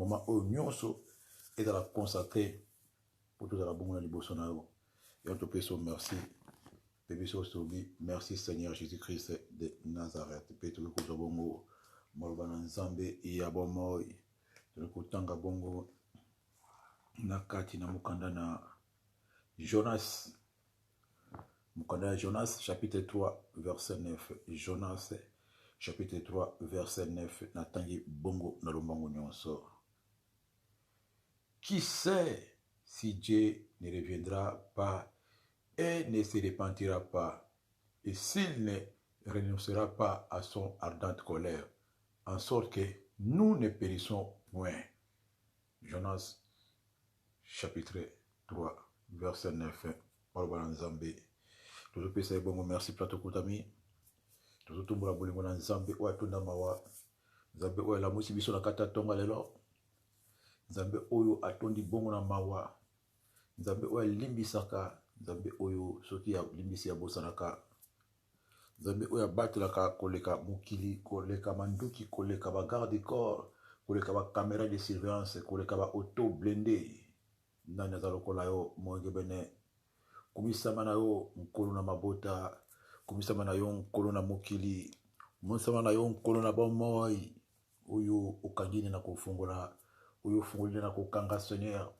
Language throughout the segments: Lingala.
moment où nyonso est dans la consacré pour tout la bonne libosonao. Et on te prie merci. Merci Seigneur Jésus-Christ de Nazareth. Petu ko bongo molbana nzambe ya bomoy. Tukutanga bongo nakati na mukanda na Jonas. Mukanda Jonas chapitre 3 verset 9. Jonas chapitre 3 verset 9 natangi bongo na lombango nyonso. Qui sait si Dieu ne reviendra pas et ne se repentira pas, et s'il ne renoncera pas à son ardente colère, en sorte que nous ne périssons point. Jonas chapitre 3 verset 9. Merci plateau kutami. Tuzutumbula bolingo na nzambe oyo atonda mawa. Nzambe oyo alamusi biso na kata tonga lelo. Nzambe oyo atondi bongo na mawa. Nzambe oyo alimbisaka. Nzambe oyo soki ya limbisi ya bosanaka. Nzambe oyo abatelaka koleka mukili, koleka manduki, koleka ba garde corps, koleka ba caméra de surveillance, koleka ba auto blindé. Nani azalokola yo moenge bene. Kumisama na yo nkolo na mabota. Kumisama na yo nkolo na mukili. Kumisama na yo nkolo na bomoi. Oyo okangine na kufungola. Oyo fungolile na kukanga Seigneur.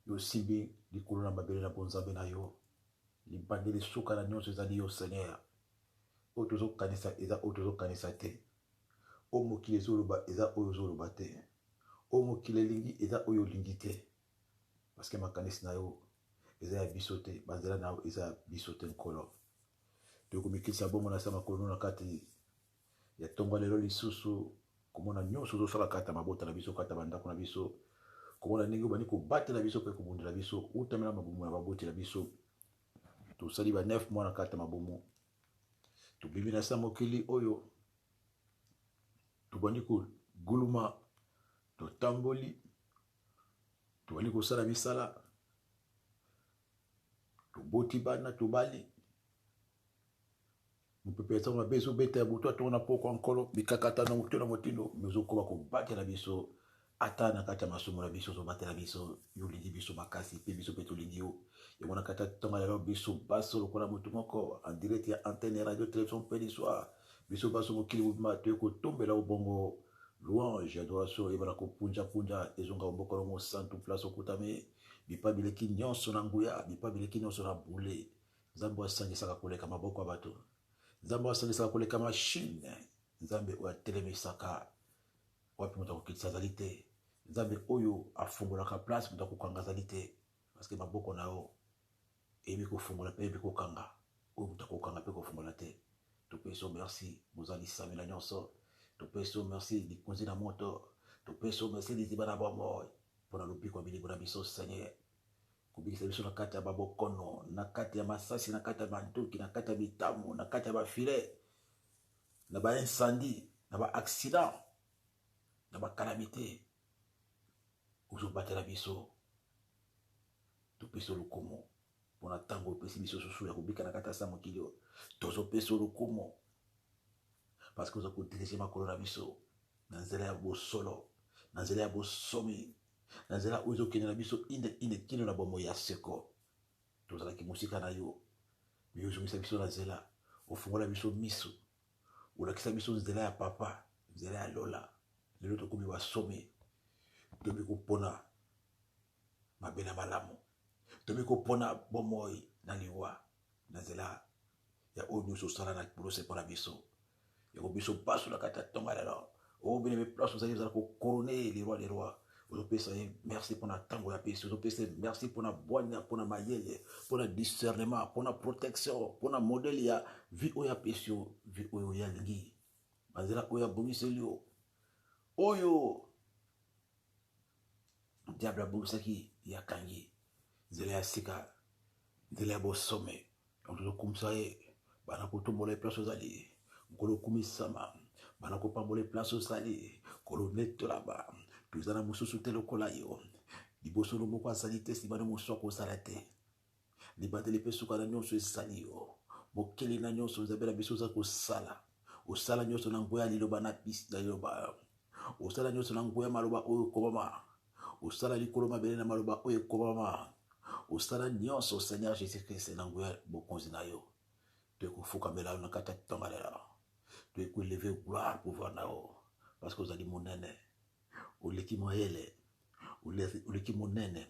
Yo simbi likolo na mabele na bonzambe na yo. Libandeli suka na nyonso ezali yo Seigneur. Otozo kanisa eza otozo kanisa te. O mokili ezoloba eza oyo zoloba te. O mokili lingi eza oyo lingi te. Parce que makanisi na yo eza ya biso te. Banzela na yo eza ya biso te nkolo. Toko mikisa bongo na sama kolono na kati ya tonga lelo lisusu. Komona nyonso zosala kata mabota na biso kata bandako na biso. Komona ningi bani ko batela biso pe ko bundela biso. Utamela mabumu ya baboti na biso. To sali ba 9 mois na kata mabumu. To bibi na sa mokili oyo. To bani ko guluma. To tamboli. To bani ko sala misala. To boti bana to bali. Mupepe sa ma beso beta ya buto atona poko ankolo. Bikakata na mutuna motino. Mezo koba ko batela biso. Ata na kata masumo na biso zo batela biso. Yo lidi biso makasi. Pe biso peto lidi yo. Yomona kata tonga lelo biso baso lokola mutu moko en direct ya antenne radio télévision pedi soir biso baso mokili mubima toyeko tombela ubongo louange adoration yebala ko punja ezonga mbokolo mo santu place okutame bipa bileki nyonso na nguya bipa bileki nyonso na bule nzambe asangisaka koleka maboko ya bato nzambe asangisaka koleka machine nzambe oyo atelemisaka wapi moto akokitisa azali te nzambe oyo afungolaka place moto akokanga azali te parce que maboko na yo ebi kofungola pe ebi kokanga oyo moto akokanga pe kofungola te topeso merci bozali samela nyonso topeso merci likonzi na moto topeso merci liziba na bomoi mpona lobiko ya bilingo na biso Seigneur kobikisa biso na kati ya babokono na kati ya masasi na kati ya banduki na kati ya bitamu na kati ya bafile na baincendie na baaccident na bakalamite ozobatela biso topeso lokumu pona tango opesi biso susu ya kobika na kati ya sa mokili oyo tozopesa lokumu parce que oza kodirige makolo na biso na nzela ya bosolo na nzela ya bosomi na nzela oyo ezokende na biso ine kino na bomoi ya seko tozalaki mosika na yo yo ozongisa biso na nzela ofungola biso miso olakisa biso nzela ya papa nzela ya lola lelo tokomi basomi tomi kopona mabe na malamu tomi kopona bomoi na liwa na nzela ya oyo nyonso osala na bolose mpona biso yako biso baso na kati ya tonga lelo oyo bene place ozali ozala kokorone les rois ozopesa ye merci mpona ntango ya pesi ozopesa merci mpona bwania mpona mayele mpona discernement mpona protection mpona modele ya vie oyo apesi yo vie oyo yalingi banzela oyo abongiseli yo oyo diable abongisaki yakangi nzela ya sika nzela ya bosome tozokumisa ye bana kotombola place ozali nkolo okumisama bana kopambola place ozali kolo netolaba toza na mosusu te lokola yo liboso no moko azali te sibana mosusu akozala te libandeli mpe suka na nyonso ezali yo mokeli na nyonso nzambe na biso oza kosala osala nyonso na ngoya liloba na liloba osala nyonso na nguya maloba oyo kobama osala likolo mabele na maloba oyo kobama osala nyonso Seigneur Jésus-Christ na nguya bokonzi na yo tokofukamela na kati ya tonga lela tokoelever gloire pouvoir na yo parce que ozali monene oleki moyele oleki monene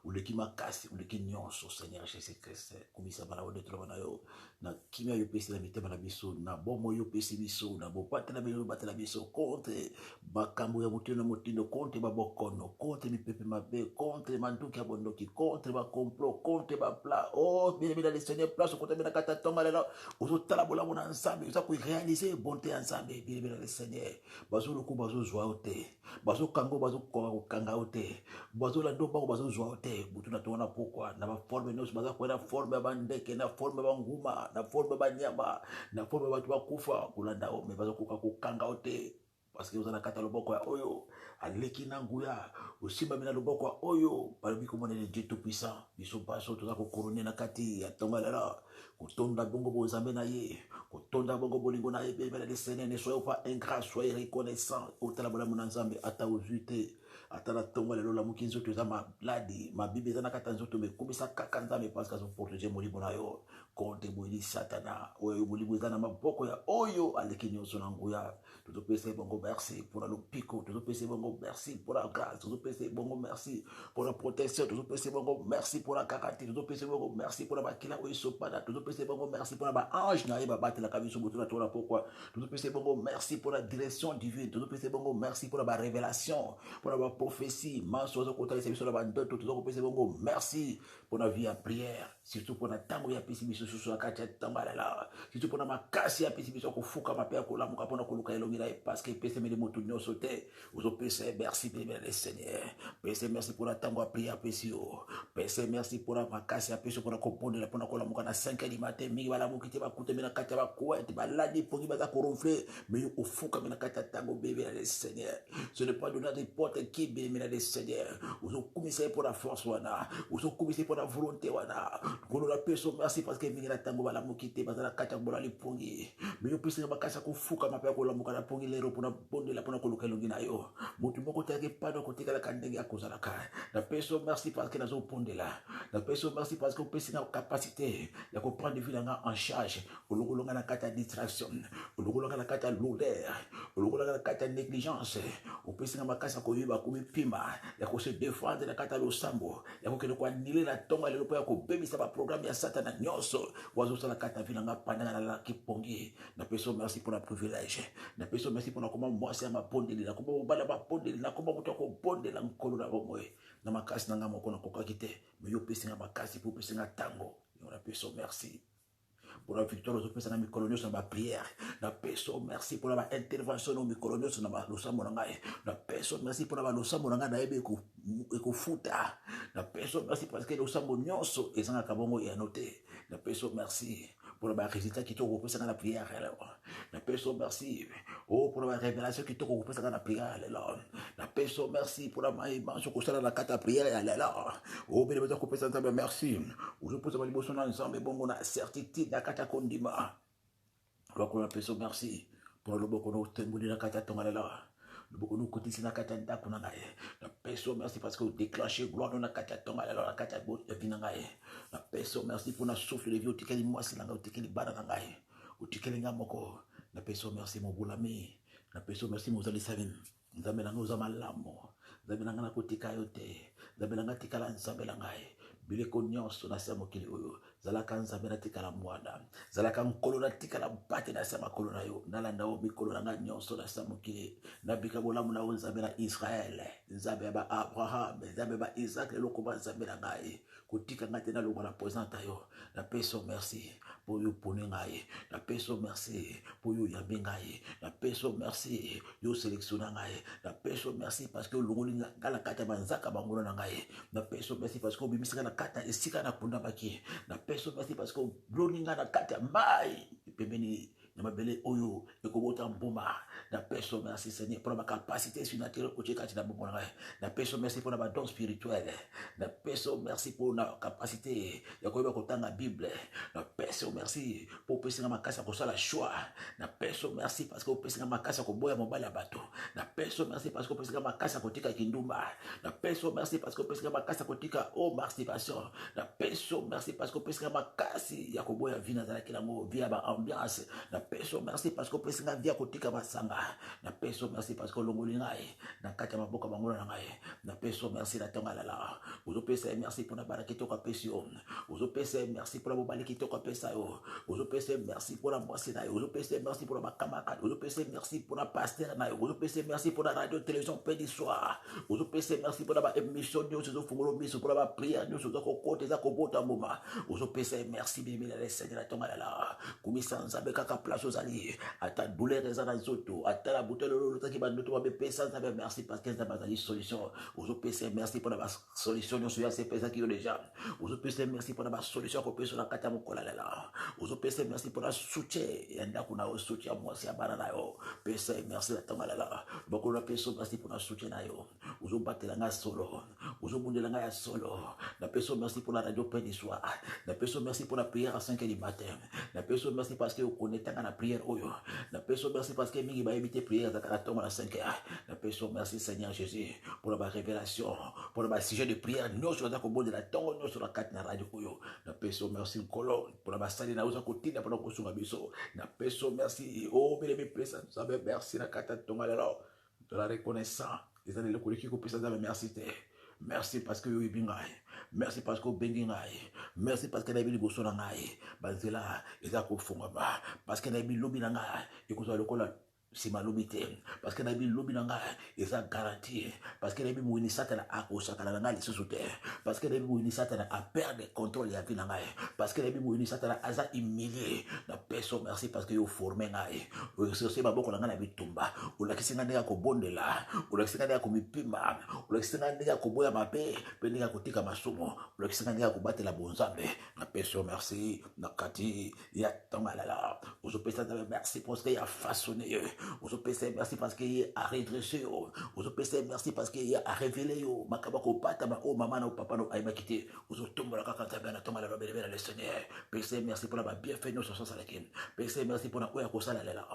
uleki makasi uleki nyonso Seigneur Jésus-Christ komisa bana wode tolo bana yo na kimia yo pesi na mitema na biso na bomo yo pesi biso na bopate na biso batela biso contre bakambo ya motindo contre babokono contre mipepe mabe contre manduki ya bondoki contre ba complot contre ba pla oh bien bien le Seigneur place contre bien kata tonga lelo ozotala bolamu na nzambe uza ko réaliser bonté ya nzambe bien bien le Seigneur bazo loko bazo joie ote bazo kango bazo kanga ote bazo la ndo bazo joie ote butu na tona pourquoi na ba forme nos baza ko na forme ba ndeke na forme ba nguma na forme ba nyama na forme ba kufa kulanda o me baza ko kanga ote parce que vous avez kata loboko ya oyo aleki na nguya osimba mina loboko ya oyo balobi komona le Dieu tout puissant biso baso toza ko couronner na kati ya tonga lela kotonda bongo bozambe na ye kotonda bongo bolingo na ye bébé le Seigneur ne soyez pas ingrat soyez reconnaissant otala bola mona nzambe ata ozuite ata la tonga lelo la muki nzoto eza maladi mabibi eza na kata nzoto me komisa kaka nzambe parce que azo protéger molimo na yo contre boyeli satana oyo molimo eza na maboko ya oyo aleki nyonso na nguya tozopesa bongo merci pour le pico tozopesa bongo merci pour la grâce tozopesa bongo merci pour la protection tozopesa bongo merci pour la garantie tozopesa bongo merci pour la bakila oyo sopana tozopesa bongo merci pour la ba ange na ye babatela kabiso boto na tola pourquoi tozopesa bongo merci pour la direction divine tozopesa bongo merci pour la révélation pour la prophétie manso zo kota biso la bandoto tozopesa bongo merci pour la vie à prière surtout pour la tango ya pesi biso sur la kati ya tanga la surtout pour la makasi ya pesi biso ko fuka mapea ko lamuka pona ko luka elongi parce que pese mele moto nyonso te ozopesa merci bien le Seigneur pese merci pour la tango ya prière pesi yo pese merci pour la makasi ya pesi pour la kopondela pona ko lamuka na 5h du matin mingi bala mokite bakute mena kati ya bakuete baladi pongi baza ko ronfler mais yo ofuka mena kati ya tango bébé le Seigneur ce n'est pas donné à n'importe qui bébé le Seigneur ozokumisa pour la force wana ozokumisa pour la volonté wana kono la peso merci parce que mingi na tango bala mokite bazala kati ya bola lipongi mais yo pese bakasa ko fuka mapea ko lamuka na pongi lero pona bondela pona koluka elongi na yo mutu moko teke pano kotikala kandenge ya kozalaka na peso merci parce que nazo pondela na peso merci parce que opesi na capacité ya comprendre vie nga en charge olongolonga na kata distraction olongolonga na kata lourdeur olongolonga na kata négligence opesi na makasa ko yiba kumipima ya ko se défendre na kata losambo ya ko kele ko anile na tonga lelo po ya ko bebisa ba programme ya satana nyonso wazo sala kata vie nga pandanga na kipongi na peso merci pour la privilège na peso merci pour la comment moi c'est ma pondeli na comment bala ba pondeli na comment muto ko pondela nkolo na bomoe na makasi na nga moko na kokakite mais yo pesi na makasi pour pesi na tango yo na peso merci pour la victoire aux opérations de coloniaux dans ma prière na peso merci pour la intervention aux coloniaux dans ma losambo na ngai na peso merci pour la losambo na ngai na ebe ko futa na peso merci parce que losambo nyonso ezanga kabongo ya noté na peso merci pour le résultat qui te repose dans la prière na peso merci oh pour la révélation qui te repose dans la prière na peso merci pour la manche ko sala la kata prière oh bien besoin ko pesa nzambe merci je pose ma liboso na nzambe bongo na certitude na kata kondima ko na peso merci pour le boko no tembuli na kata tonga le beaucoup nous côté na kata ndako na ngai na peso merci parce que vous déclenchez gloire na kata tonga la kata bo vina ngai na peso merci pour na souffle de vie otikeli mwasi na ngai otikeli bana na ngai otikeli ngamoko na peso merci mon boulami na peso merci mon zali savin nzambe na ngai ozama lamo nzambe na ngai na kotika yote nzambe na ngai tikala nzambe na ngai bileko nyonso na se mokili oyo zalaka nzambe na tikala mwana zalaka nkolo na tikala bate na se makolo na yo nalanda o mikolo na ngai nyonso na se mokili nabika bolamu na o nzambe na Israel nzambe ba Abraham nzambe ba Isaac leloko ba nzambe na ngai kotika ngai te na longo na présente yo na peso merci pour yo pone ngai na peso merci pour yo yambe ngai na peso merci yo sélectionner ngai na peso merci parce que longoli ngala kata banzaka bangono na ngai na peso merci parce que bimisika na kata esika na kunda baki na peso merci parce que bloninga na kata mai pembeni mabele oyo ekobota mbuma na peso merci Seigneur pour ma capacité surnaturelle ko cheka tina bomona ngai na peso merci pour ma don spirituel na peso merci pour na capacité ya koyeba kotanga Bible na peso merci pour pesinga makasa ko sala choix na peso merci parce que pesinga makasa ko boya mobali ya bato na peso merci parce que pesinga makasa ko tika kindumba na peso merci parce que pesinga makasa ko tika o masturbation na peso merci parce que pesinga makasi ya ko boya vina za kila mo via ba ambiance na peso merci parce que pesinga via ko tika basanga na peso merci parce que longoli ngai na kati ya maboka bangola na ngai na peso merci na tonga lala uzo pesa merci pour na baraka to ka pesio uzo pesa merci pour la mobali ki to ka pesa yo uzo pesa merci pour la mwasi na yo uzo pesa merci pour la makamaka uzo pesa merci pour la pasteur na yo uzo pesa merci pour la radio télévision pedi soir uzo pesa merci pour la émission de uzo fungulo miso pour la prière de uzo ko kote za ko bota moma uzo pesa merci bibi la Seigneur na tonga lala kumisa nzabe kaka place ozali ata douleur ezana zoto ata la bouteille lolo taki bandoto ba pesa nzabe merci parce que nzabe azali solution uzo pesa merci pour la solution sur ya pesa qui déjà uzo pesa merci pour la solution ko pesa na kata mokola lala uzo pesa merci pour la soutien yanda kuna o soutien moi si abana na yo pesa merci la tonga lala boko na pesa merci pour la soutien na yo uzo batela nga solo uzo bundela nga ya solo na pesa merci pour la radio pedi soir na pesa merci pour la prière à 5h du matin na pesa merci parce que vous connectez à la prière oyo na pesa merci parce que mingi ba éviter prière za tonga na 5h na pesa merci Seigneur Jésus pour la révélation pour le sujet de prière nous sur la kobo de la tongo nous sur la carte na radio oyo na pesa merci nkolo pour la sali na uza kotinda pour ko sunga biso na pesa merci oh bele pesa ça merci na kata tonga lelo de la reconnaissance les années le koliki ko pesa za merci te merci parce que yo ibingai merci parce que bengi ngai merci parce que na bi liboso na ngai bazela eza ko funga ba parce que na bi lobi na ngai ikozo lokola sima lobi te parce que na bi lobi na ngai eza garantie parce que na bi muini satana akosakala na ngai lisusu te parce que na bi muini satana a perdre contrôle ya vie na ngai parce que na bi muini satana aza humilié na peso merci parce que yo formé ngai o exercer maboko na ngai na bitumba o lakisi ngai ndeka ko bondela o lakisi ngai ndeka ko mipima o lakisi ngai ndeka ko boya mabe pe ndeka ko tika masumo o lakisi ngai ndeka ko batela bonzambe na peso merci na kati ya tonga lala o pesa merci parce que ya façonné vous pèsez merci parce qu'il a redressé vous pèsez merci parce qu'il a révélé makabako pata ma o mama na papa no aima quitté vous tombe la kaka tabana tomba la belle le Seigneur pèsez merci pour la bienvenue sur sa lakin pèsez merci pour la oya ko sala lela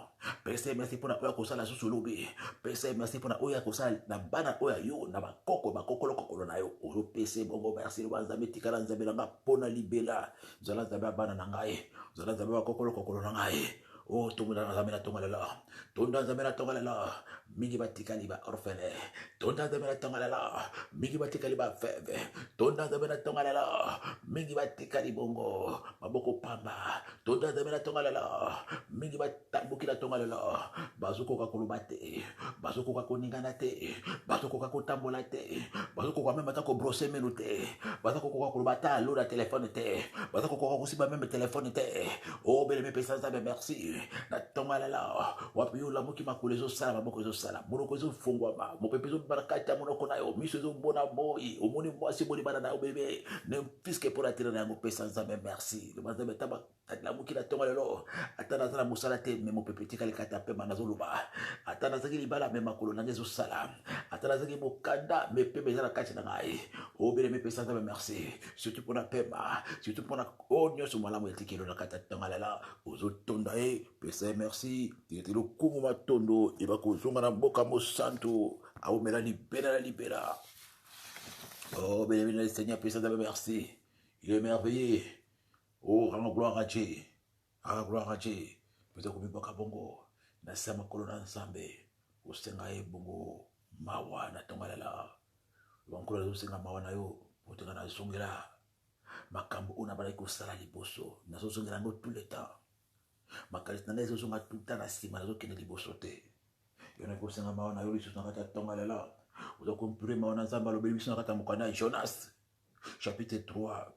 pèsez merci pour la oya ko sala susu lobi pèsez merci pour la oya ko sala na bana oya yo na bakoko lokolo na yo vous pèsez bongo merci le banzambe tikala nzambe nga pona libela zala nzambe bana na ngai zala nzambe bakoko lokolo na ngai oh tumuna nzambe tonga lela tonda nzambe tonga lela mingi batikali ba orphelin tonda nzambe tonga lela mingi batikali ba feve tonda nzambe tonga lela mingi batikali bongo maboko pamba tonda nzambe tonga lela mingi batambuki la tonga lela bazuko ka kolubate bazuko ka koningana te bazuko ka kotambola te bazuko ka même ta ko brosser menu te bazuko ka kolubata lo la téléphone te bazuko ka kusiba même téléphone te oh bele me pesa nzambe merci na tonga lala wapi yo la moki makule zo sala maboko zo sala monoko zo fungwa ma mopepe zo barakata monoko na yo miso zo bona boy omoni mwasi boni bana na yo bebe ne puisque pour attirer na ngo pesa nzambe merci le nzambe taba la moki la tonga lelo atana tana musala te me mopepe tikali kata pe mana zo luba atana zaki libala me makolo na zo sala atana zaki mokanda me pe bezala kati na ngai o bele me pesa nzambe merci surtout pour la pema surtout pour la onyo so malamu etikelo na kata tonga lala ozo tonda pesa merci titilo kumu matondo eba kozonga na mboka mosantu aomela libera oh béni le Seigneur pesa nzambe merci il est merveilleux oh rends gloire à Dieu pesa kubiboka bongo na sama kolona nzambe osenga bongo mawa na tonga lala wankola osenga mawa na yo otenga na zongela makambo ona bala kosala liboso na zongela ngo tout le temps makalisi na ngai ezozonga tuta na nsima nazokende liboso te yo nakosenga mawa na yo lisusu na kati ya tonga lela oza kompure mawa na nzambe alobeli biso na kati ya mokanda ya Jonas chapitre 3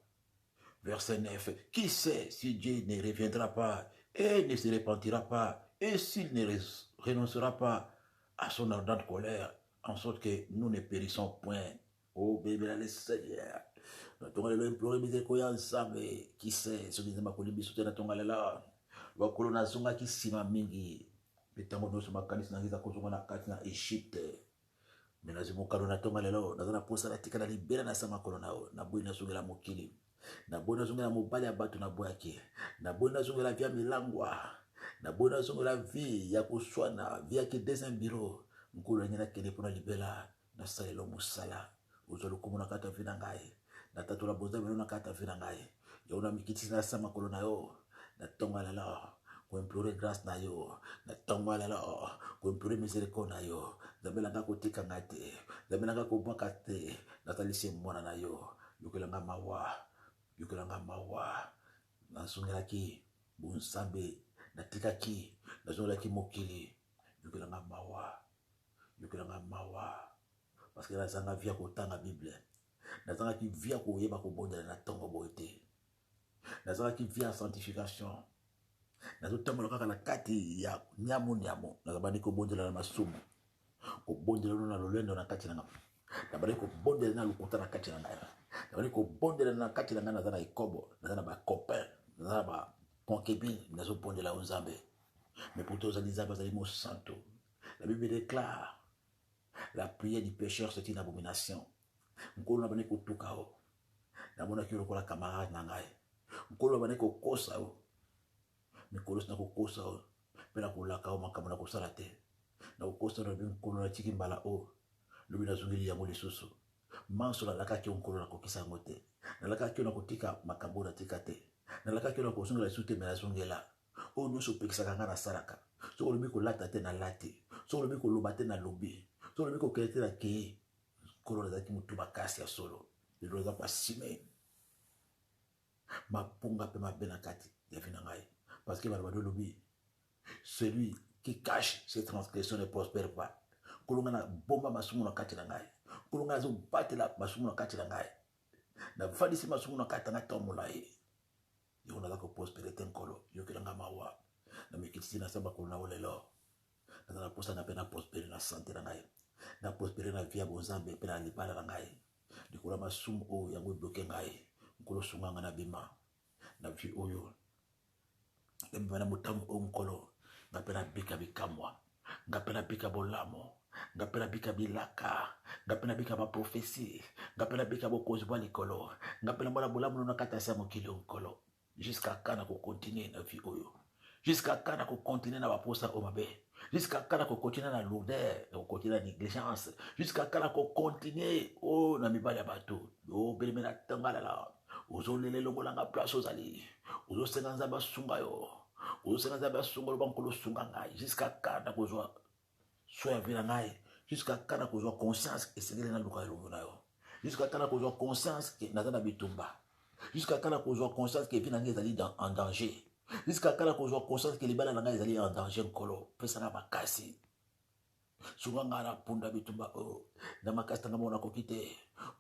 verset 9 qui sait si Dieu ne reviendra pas et ne se repentira pas et s'il ne renoncera pas à son ardente colère en sorte que nous ne périssons point oh bébé la le Seigneur na tonga lela implore miséricorde ya nzambe qui sait soki nzambe akoli biso te na tonga lela bakolo nazongaki nsima mingi ntango nyonso makanisi nangi eza kozonga na kati na Egypte. Me nazwi mokano na ntongo lelo naza na posa natika na libela na sa makolo na yo naboyi nazongela mokili naboyi nazongela mobali ya bato naboyaki naboyi nazongela vi ya milangwa naboyi nazongela vi ya koswana vi yaki deuxième bureau nkolo nangi nakende mpona libela nasalelo mosala ozwa lokumu na kati ya vi na ngai natatola bonza meno na kati ya vi na ngai yo na mikitisi na sa makolo na yo na ntongo lelo koimplore grâce na yo na ntongo lelo koimplore miséricorde na yo nzambe nanga kotika ngai te nzambe nanga kobwaka te natalisi mwana na yo yokelanga mawa nazongelaki bonsambe natikaki nazongelaki mokili yokelanga mawa parce que nazanga vi ya kotanga bible nazangaki vi ya koyeba kobondela na ntongo boye te nazangaki vi ya sanctification nazotambola kaka na kati ya nyamu nazabandi kobondela na masumu kobondela na lolendo na kati na ngai nabandi kobondela na lokuta na kati na ngai nabandi kobondela na kati na ngai naza na ekobo naza na bacopain naza na baconcubine nazobondela o nzambe mais pourtant ozali nzambe azali mosantu la Bible déclare la prière du pécheur c'est une abomination nkolo nabandi kotuka o namonaki lokola camarade na ngai nkolo nabandi kokosa o mikolo sina kokosa o mpe na kolaka o makambo na kosala te na kokosa na nkolo natiki mbala o lobi nazongeli yango lisusu manso nalakaki o nkolo nakokisa yango te nalakaki o na kotika makambo natika te nalakaki o na kozongela lisusu te me nazongela oyo nyonso opekisaka ngai nasalaka soki olobi kolata te nalati soki olobi koloba te nalobi soki olobi kokele te nakei nkolo nazalaki motu makasi ya solo lelo eza pasime mapunga mpe mabe na kati ya vi na ngai parce que balabado lobi celui qui cache ses transgressions ne prospère pas kolonga na bomba masumu na kati na ngai kolonga nazobatela masumu na kati na ngai navandisi masumu na kati na ngai molai yo naza koprospere te nkolo yokelanga mawa na mikitisi na samba kolo na o lelo naza na posa na mpe na prospere na sante na ngai na prospere na vi ya bonzambe mpe na libala na ngai likolo ya masumu oyo yango ebloke ngai nkolo sunganga na bima na vi oyo emema na motango oyo nkolo nga mpe nabika bikamwa nga mpe nabika bolamo nga mpe nabika bilaka nga mpe nabika baprofesi nga mpe nabika bokonzi bwa likolo nga mpe namona bolamu na kati ya sa mokili nkolo jusqu'à kana kokontinue na vie oyo jusqu'à kana kokontinue na baposa oyo mabe jusqu'à kana kokontinue na lourdeur na kokontinue na négligence jusqu'à kana kokontinue o na mibali ya bato obeleme na tangalala ozolela elongolanga place ozali ozosenga nzambe asunga yo ozosenga nzambe asunga loba nkolo osunga ngai jusqu'à kana kozwa so ya vi na ngai jusqu'à kana kozwa conscience esengeli na luka elongo na yo jusqu'à kana kozwa conscience ke naza na bitumba jusqu'à kana kozwa conscience ke vi na ngai ezali en danger jusqu'à kana kozwa conscience ke libala na ngai ezali en danger nkolo pesanga makasi sunga ngai na punda bitumba oyo na makasi tanga mona koki te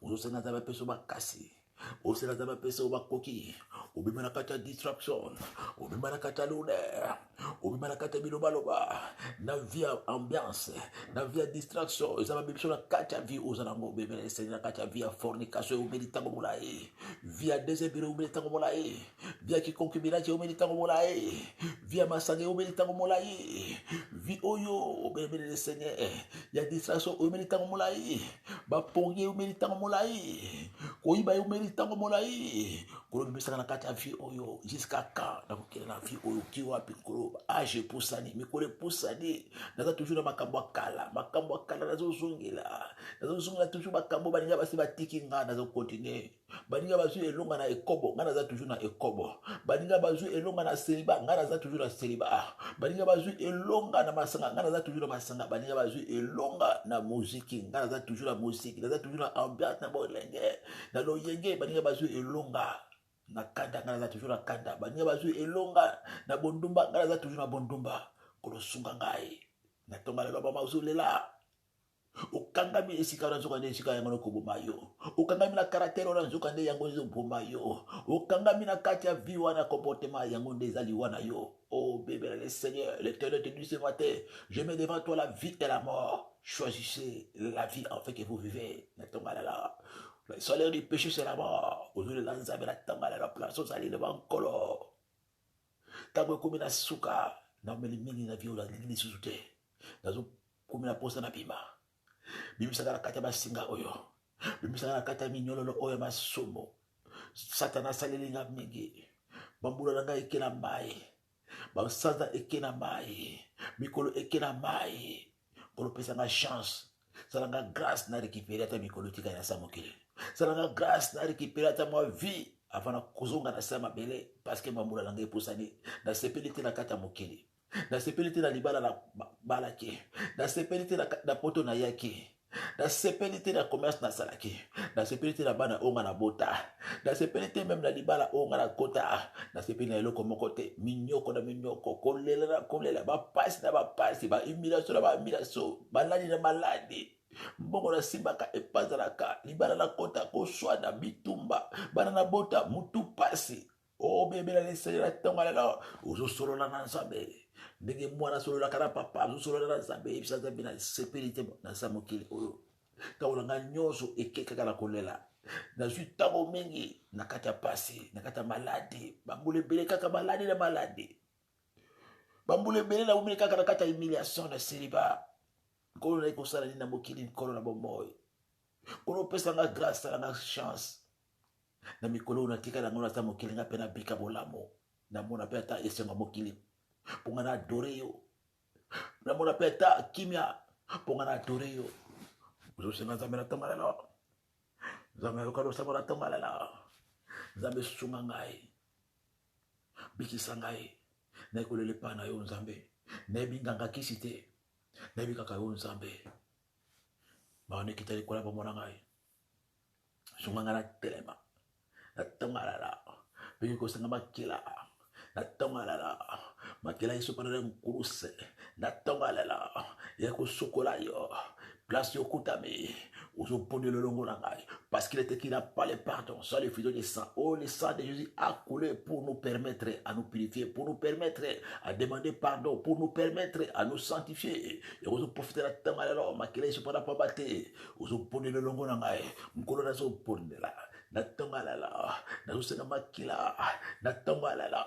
ozosenga nzambe apeso makasi osala nzambe apesa oyo bakoki obima na kati ya distraction obima na kati ya lourdeur obima na kati ya bilobaloba na vie ya ambiance na vie ya distraction eza babebiso na kati ya vie oza nango obemela esali na kati ya vie ya fornication eomeli ntango molai vie ya désébire eomeli ntango molai vie ya kiconcubinage eomeli ntango molai vie ya masanga eomeli ntango molai vie oyo obelemeli le seigneur ya distraction eomeli ntango molai bapongi eomeli ntango molai koyiba eomeli ntango molai kolo bimesaka na kati ya vie oyo jusqu'à quand nakokende na vie oyo ki wapi nkolo age epusani mikolo epusani naza toujours na makambo ya kala nazozongela toujours makambo baninga basi batiki nga nazokontinue baninga bazwi elonga na ekobo nga naza toujours na ekobo baninga bazwi elonga na seliba nga naza toujours na seliba baninga bazwi elonga na masanga nga naza toujours na masanga baninga bazwi elonga na muziki nga naza toujours na muziki naza toujours na ambiance na bolenge na loyenge baninga bazwi elonga na kanda nga naza toujours na kanda baninga bazwi elonga na bondumba nga naza toujours na bondumba kolosunga ngai na tonga lelo bama ozolela okangami esika na nzoka nde esika yango nakoboma yo okangami na karatere na nzoka nde yango ezoboma yo okangami na kati ya vie wana comportement yango nde ezali wana yo oh bébé le Seigneur l'Éternel te dit ce matin je mets devant toi la vie et la mort choisissez la vie afin que vous vivez na tonga lelo le salaire du péché c'est la mort aujourd'hui la nzambe na tonga lelo place ozali devant nkolo Tango ekomi na suka naomeli mingi na viola lingi lisusu te nazokomi na posa na bima bimisaka na kati ya basinga oyo bimisaka na kati ya minyololo oyo ya masumu satana asalelinga mingi bambula na ngai eke na mai basanza eke na mai mikolo eke na mai mpona opesanga chance salanga grâce na récupéré ata mikolo tika na sa mokili salanga grâce na récupéré ata mwa vie avant na kozonga na sa mabele parce que bambula na ngai epusani nasepeli te na kati ya mokili nasepeli te na libala na balaki nasepeli te na poto na yaki nasepeli te na commerce nasalaki nasepeli te na bana oyo nga na bota nasepeli te meme na libala oyo nga na kota nasepeli na eloko moko te minyoko na minyoko kolela na kolela bapasi na bapasi bahumiliation na bahumiliation maladi na maladi mbongo nasimbaka epanzalaka libala na kota koswana bitumba bana na bota mutu pasi obebela lesele na ntongo lelo ozosolola na nzambe ndenge mwana asololaka na papa azosolola na nzambe yebisa nzambe na sepeli te na sa mokili oyo ntango na ngai nyonso ekekaka na kolela nazwi ntango mingi na kati ya pasi na kati ya maladi bambula ebele kaka maladi na maladi bambula ebele na umeli kaka na kati ya humiliation na seliba nkolo na ekosala nini na mokili nkolo na bomoi nkolo opesanga grâce salanga chance na mikolo oyo natika nango naza mokili nga mpe nabika bolamu namona mpe ata esengo mokili mpo nga na adore yo namona mpe ata kimia mpo nga na adore yo ozosenga nzambe na ntongo lelo nzambe ayoka losambo na ntongo lelo nzambe sunga ngai bikisa ngai nayebi kolela epai na yo nzambe nayebi nganga kisi te nayebi kaka yo nzambe maona ekita likola bomona ngai sunga ngai na telema na ntongo lelo biki kosenga makila na ntongo lelo makila yesu pana na nkuruse na ntongo lelo ya kosokola yo place yokutami ozopondela elongo na ngai parce qu'il était qu'il n'a pas le pardon soit le fuseau de sang. Oh, le sang de Jésus a coulé pour nous permettre à nous purifier, pour nous permettre à demander pardon, pour nous permettre à nous sanctifier. Et vous profitez de la temps alors makila yesu pana pa bate ozopondela elongo na ngai mkolo nazopondela na ntongo lelo nazosenga makila na ntongo lelo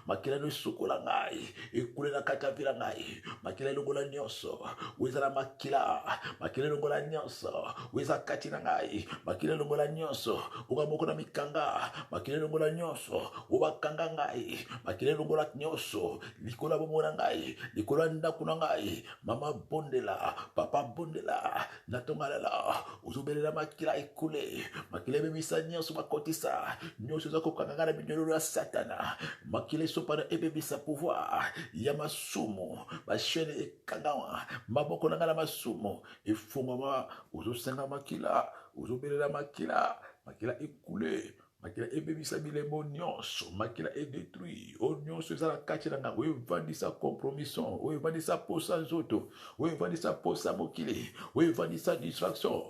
makila nosukola ngai ekule na kati ya vila ngai makila elongola nyonso oeza na makila elongola nyonso oeza kati na ngai makila elongola nyonso oka moko na mikanga makila elongola nyonso obakanga ngai makila elongola nyonso likolo ya bomoi na ngai likolo ya ndako na ngai mama bondela papa bondela na ntongo lelo ozobelela makila ekule makila ebebisa nyonso bakotisa nyonso eza kokanga na minyololo ya satana makila esopana ebebisa pouvoir ya masumu bashene ekangama maboko na ngai na masumu efungwama ozosenga makila ozobelela makila ekule makila ebebisa bilembo nyonso makila edétruit o nyonso eza na kati na ngai oyo evandisa compromission oyo evandisa posa nzoto oyo evandisa posa mokili oyo evandisa distraction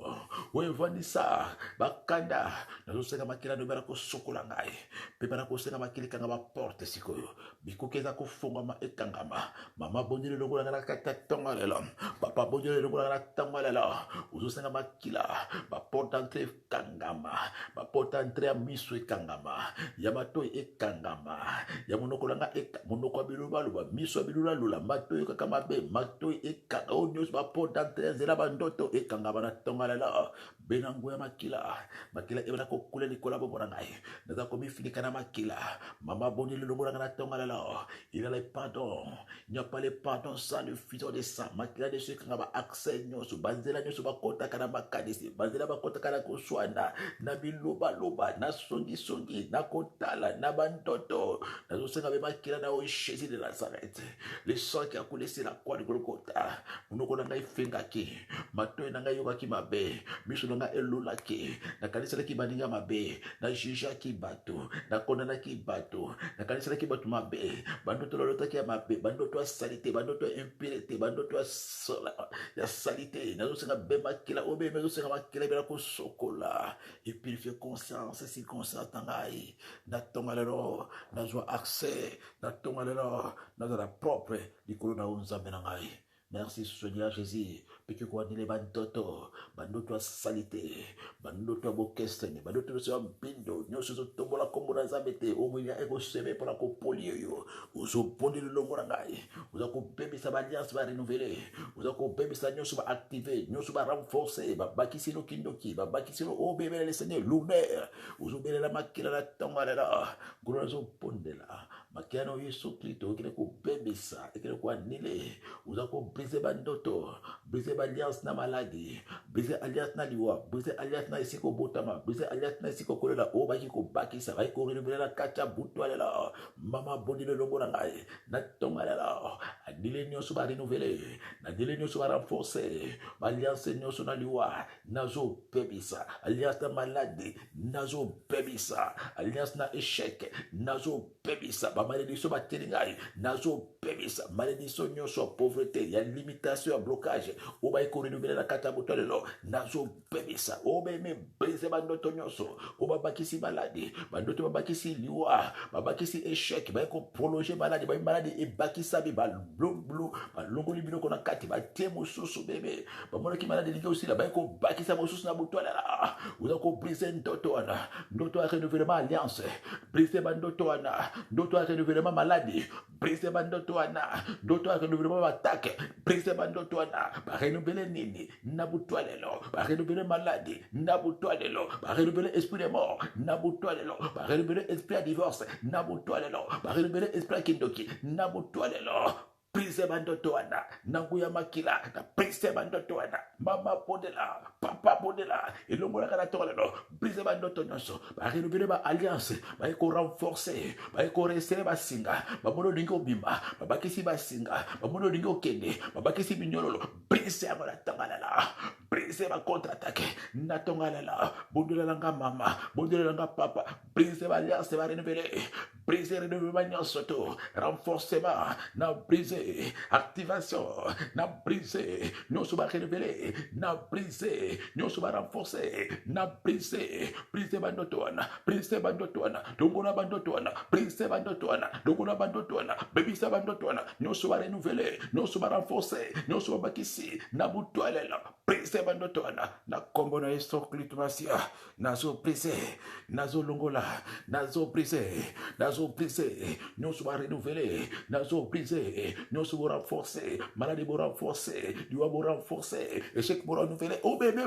oyo evandisa bakanda nazosenga makila ndo bana kosokola ngai mpe bana kosenga makila ekanga baporte sikoyo bikuki eza kofungwama ekangama mama bondeli elongola ngai na kati ya ntongo lelo papa bondeli elongola ngai na ntongo lelo ozosenga makila baporte entre ekangama baporte entre ya miso ekangama ya matoi ekangama ya monoko na ngai monoko ya bilobaloba miso ya bilulalula matoi kaka mabe matoi ekanga oyo nyonso baporte entre nzela bandoto ekangama na ntongo lelo benango ya makila ebana kokula likolo ya bomona ngai naza komifinika na makila mama bondeli elongola ngai na ntongo lelo il a le pardon il n'y a pas le pardon sans le fuseau de sang makila deso ekanga baaccès nyonso banzela nyonso bakotaka na makanisi banzela bakotaka na koswana na bilobaloba na songisongi na kotala na bandoto nazosenga be makila na oyo Jésus de Nazareth le sang qui a coulé sur la croix de Golgotha monoko na ngai efengaki matoi na ngai eyokaki mabe miso na ngai elolaki nakaniselaki baninga mabe najujaki bato nakondanaki bato nakaniselaki bato mabe bandoto lolotaki ya mabe bandoto ya salite bandoto ya impurité bandoto ya salite nazosenga be makila obe nazosenga makila ebela kosokola epurifie conscience circonstance na ngai na ntongo lelo nazwa accès na ntongo lelo nazala propre likolo na yo nzambe na ngai Merci Seigneur Jésus. Peki kwa nile bandoto. Bandoto a salité. Bandoto a bokestene. Bandoto a bindo. Nyoso zo tombola kombo na zabete. Omuya ego seme pour la kopolio yo. Uzo bondi le longo na ngai. Uzo ko bébé sa alliance va renouveler. Uzo ko bébé sa nyoso va activer. Nyoso va renforcer. Ba bakisi no kindoki. Ba bakisi no o bébé le Seigneur lunaire. Uzo bele la makila la tonga la. Gura zo pondela. Makiano Yesu Kristo. Kile ko bébé sa. Kile ko anile. Uzo ko briser bandoto. Briser alliance na maladie. Briser alliance na liwa. Briser alliance na isiko botama. Briser alliance na isiko kolela. O baki ko bakisa. Baki ko renouveler la kacha butu alela. Mama bondi le longo na ngai. Na tonga alela. Adile nyoso ba renouveler. Na dile nyoso ba renforcer. Alliance nyoso na liwa. Nazo pebisa. Alliance na maladie. Nazo pebisa. Alliance na échec. Nazo pebisa. Ba malédiction ba telingai. Nazo pebisa. Malédiction nyoso pauvreté. Ya limitation ya blocage. Oba iko renouveler la kata botolelo. Nazo pebisa. Oba me brise bandoto nyoso. Oba bakisi maladie. Bandoto bakisi liwa. Bakisi échec. Ba iko prolonger maladie. Ba maladie e bakisa bi ba blou. Ba longo libino kona kati. Ba temo susu bébé. Ba mona ki maladie liga aussi la. Ba iko bakisa mosusu na botolela. Oza ko brise ndoto wana. Ndoto a renouvellement alliance. Brise bandoto wana. Ndoto a renouvellement maladie. Brise bandoto wana. Ndoto a renouvellement attaque. Brise bandoto wana. Ba renouveler nini. Nabutwalelo. Ba renouveler maladie. Nabutwalelo. Ba renouveler esprit de mort. Nabutwalelo. Ba renouveler esprit à divorce. Nabutwalelo. Ba renouveler esprit à kindoki. Nabutwalelo. Prise bandoto wana. Nanguya makila. Na prise bandoto wana. Mama podela. Papa podela. Et le mot la tolelo. Prise bandoto nyonso. Ba renouveler ba alliance. Ba eko renforcer. Ba eko resserrer ba singa. Ba mono lingo bimba. Ba bakisi ba singa. Ba mono lingo kende. Ba bakisi binyololo. Prise ya la tangalala. Prise ba contre-attaque. Na tangalala. Bondela langa mama. Bondela langa papa. Prise ba alliance ba renouveler. Prise renouveler nyonso to. Renforcement. Na prise. Activation, na brisé, nous sommes révélés, na brisé, nous sommes renforcés, na brisé, brisé bandotoana, dongona bandotoana, brisé bandotoana, dongona bandotoana, bébisa bandotoana, nous sommes renouvelés, nous sommes renforcés, nous sommes bakisi, na butoalela, brisé bandotoana, na kombona esto klitmasia, nazo brisé, nazo longola, nazo brisé, nous sommes renouvelés, nazo brisé. Nous sommes renforcés, maladie pour renforcer, Dieu pour renforcer, échec pour renouveler. Oh bébé,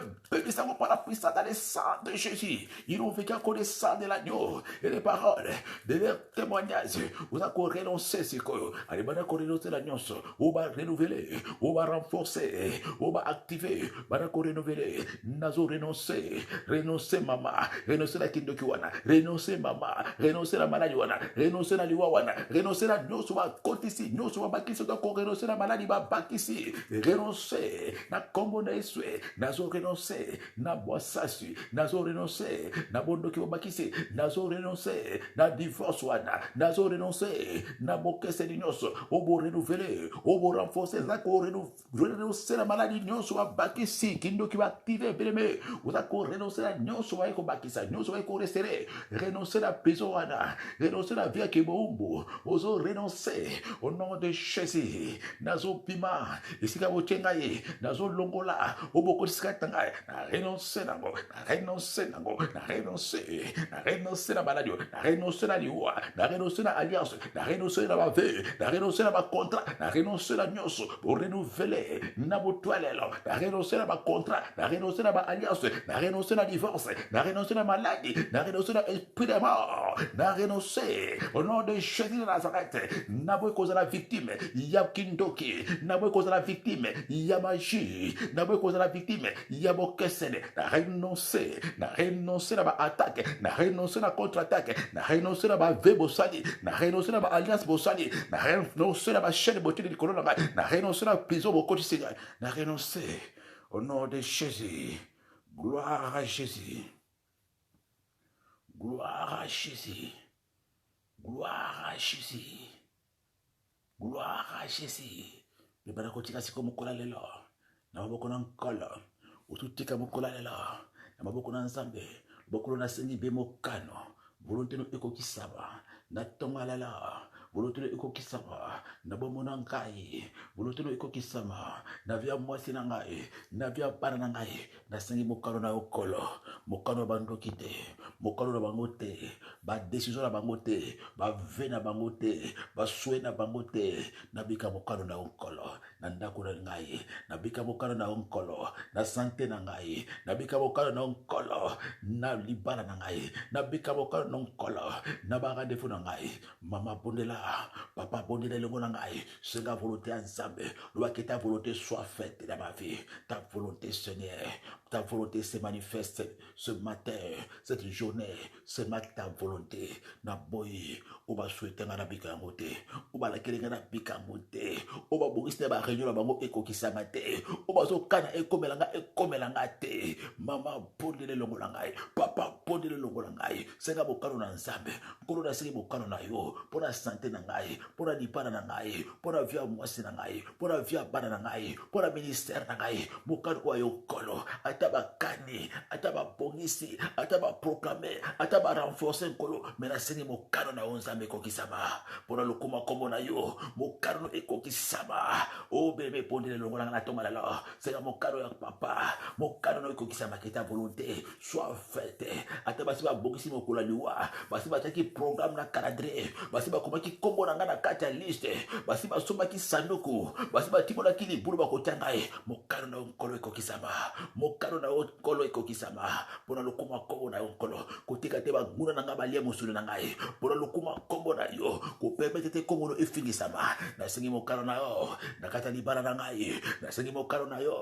ça va par la puissance dans le sang de Jésus. Ils ont vécu encore le sang de l'agneau et les paroles de leurs témoignages. Vous avez renoncé, c'est quoi? Allez, maintenant qu'on renonce l'agneau, on va renouveler, on va renforcer, on va activer, maintenant qu'on renouveler. Nazo renoncer maman, renoncer la kindokiwana, renoncer maman, renoncer la maladie wana, renoncer la liwawana, renoncer la nous sommes côté ici, nous sommes bakisi donc renoncer la maladie ba bakisi, renoncer na kombo na eswe, nazo renoncer na boissasu, nazo renoncer na bondoki ba bakisi, nazo renoncer na divorce wana, nazo renoncer na bokese di nyonso, obo renouveler, obo renforcer na ko renoncer la maladie nyonso ba bakisi, kindoki ba activer beleme, uzako renoncer la nyonso ba ko bakisa, nyonso ba ko resterer, renoncer la prison wana, renoncer la vie à kebombo, ozo renoncer au nom de Jésus. Nazo pima, isika bochengaye, nazo longola, oboko sikatanga, na renoncer nango, na renoncer nango, na renoncer na baladio, na renoncer na liwa, na renoncer na alliance, na renoncer na bave, na renoncer na ba contrat, na renoncer na nyoso, pour renouveler na botoilelo, na renoncer na ba contrat, na renoncer na ba alliance, na renoncer na divorce, na renoncer na maladie, na renoncer na esprit de mort, na renoncer au nom de Jésus de Nazareth, na boy cause la victime, ya kindoki, na boy cause la victime, ya magie, na boy cause la victime, ya bokesene, na renoncer na ba attaque, na renoncer na contre-attaque, na renoncer na ba ve bosali, na renoncer na ba alliance bosali, na renoncer na ba chaîne beauté de colonne, na renoncer na prison bokoti Seigneur, na renoncer au nom de Jésus. Gloire à Jésus. Gloire à Jésus. Gloire à Jésus. Gloire à Jésus. Le barakotika siko mukola lelo. Na maboko na nkolo. Ututika mukola lelo. Na maboko na nzambe. Bokolo na sengi be mokano. Volonté no ekokisaba. Na tonga lelo. volonté ekokisama na bomona ngai volonté ekokisama na via mwasi na ngai na via bana na ngai nasengi mokano na okolo mokano bandoki te mokano na bango te badesizio na bango te bave na bango te basue na bango te nabika mokano na okolo na ndako na ngai nabika mokano na okolo na sante na ngai nabika mokano na okolo na libala na ngai nabika mokano na okolo na barandefu na ngai mama bondela papa bondela elongo na ngai senga volonté ya nzambe lobaki ta volonté soit faite dans ma vie ta volonté Seigneur ta volonté se manifeste ce matin cette journée ce matin ta volonté na boy oba souhaiter na bika yango te oba la kelenga na bika yango te oba bongiste ba réunion na bango ekokisanga te oba zo kana ekomelanga te mama bondela elongo na ngai papa bondela elongo na ngai senga bokano na nzambe nkolo na sengi bokano na yo pona santé na ngai pona lipana na ngai pona via mwasi na ngai pona via bana na ngai pona ministère na ngai bokano oyo kolo ata bakani ata babongisi ata baproclame ata barenforce nkolo me na sengi mokano na yo nzambe ekokisama pona lokuma kombo na yo mokano ekokisama o bebe pondele longo na tonga lelo senga mokano ya papa mokano na ekokisama kita volonté soit faite ata basi babongisi mokolo liwa basi bataki programme na calendrier basi bakomaki kombo na nga na kati ya liste basi basomaki sanduku basi batimonaki libulu bakotia ngai mokano na nkolo ekokisama mokano na nkolo ekokisama mpona lokuma kombo na yo nkolo kotika te banguna na nga balia mosulu na ngai mpona lokuma kombo na yo kopermete te kombo no efingisama nasengi mokano na yo na kati ya libala na ngai nasengi mokano na yo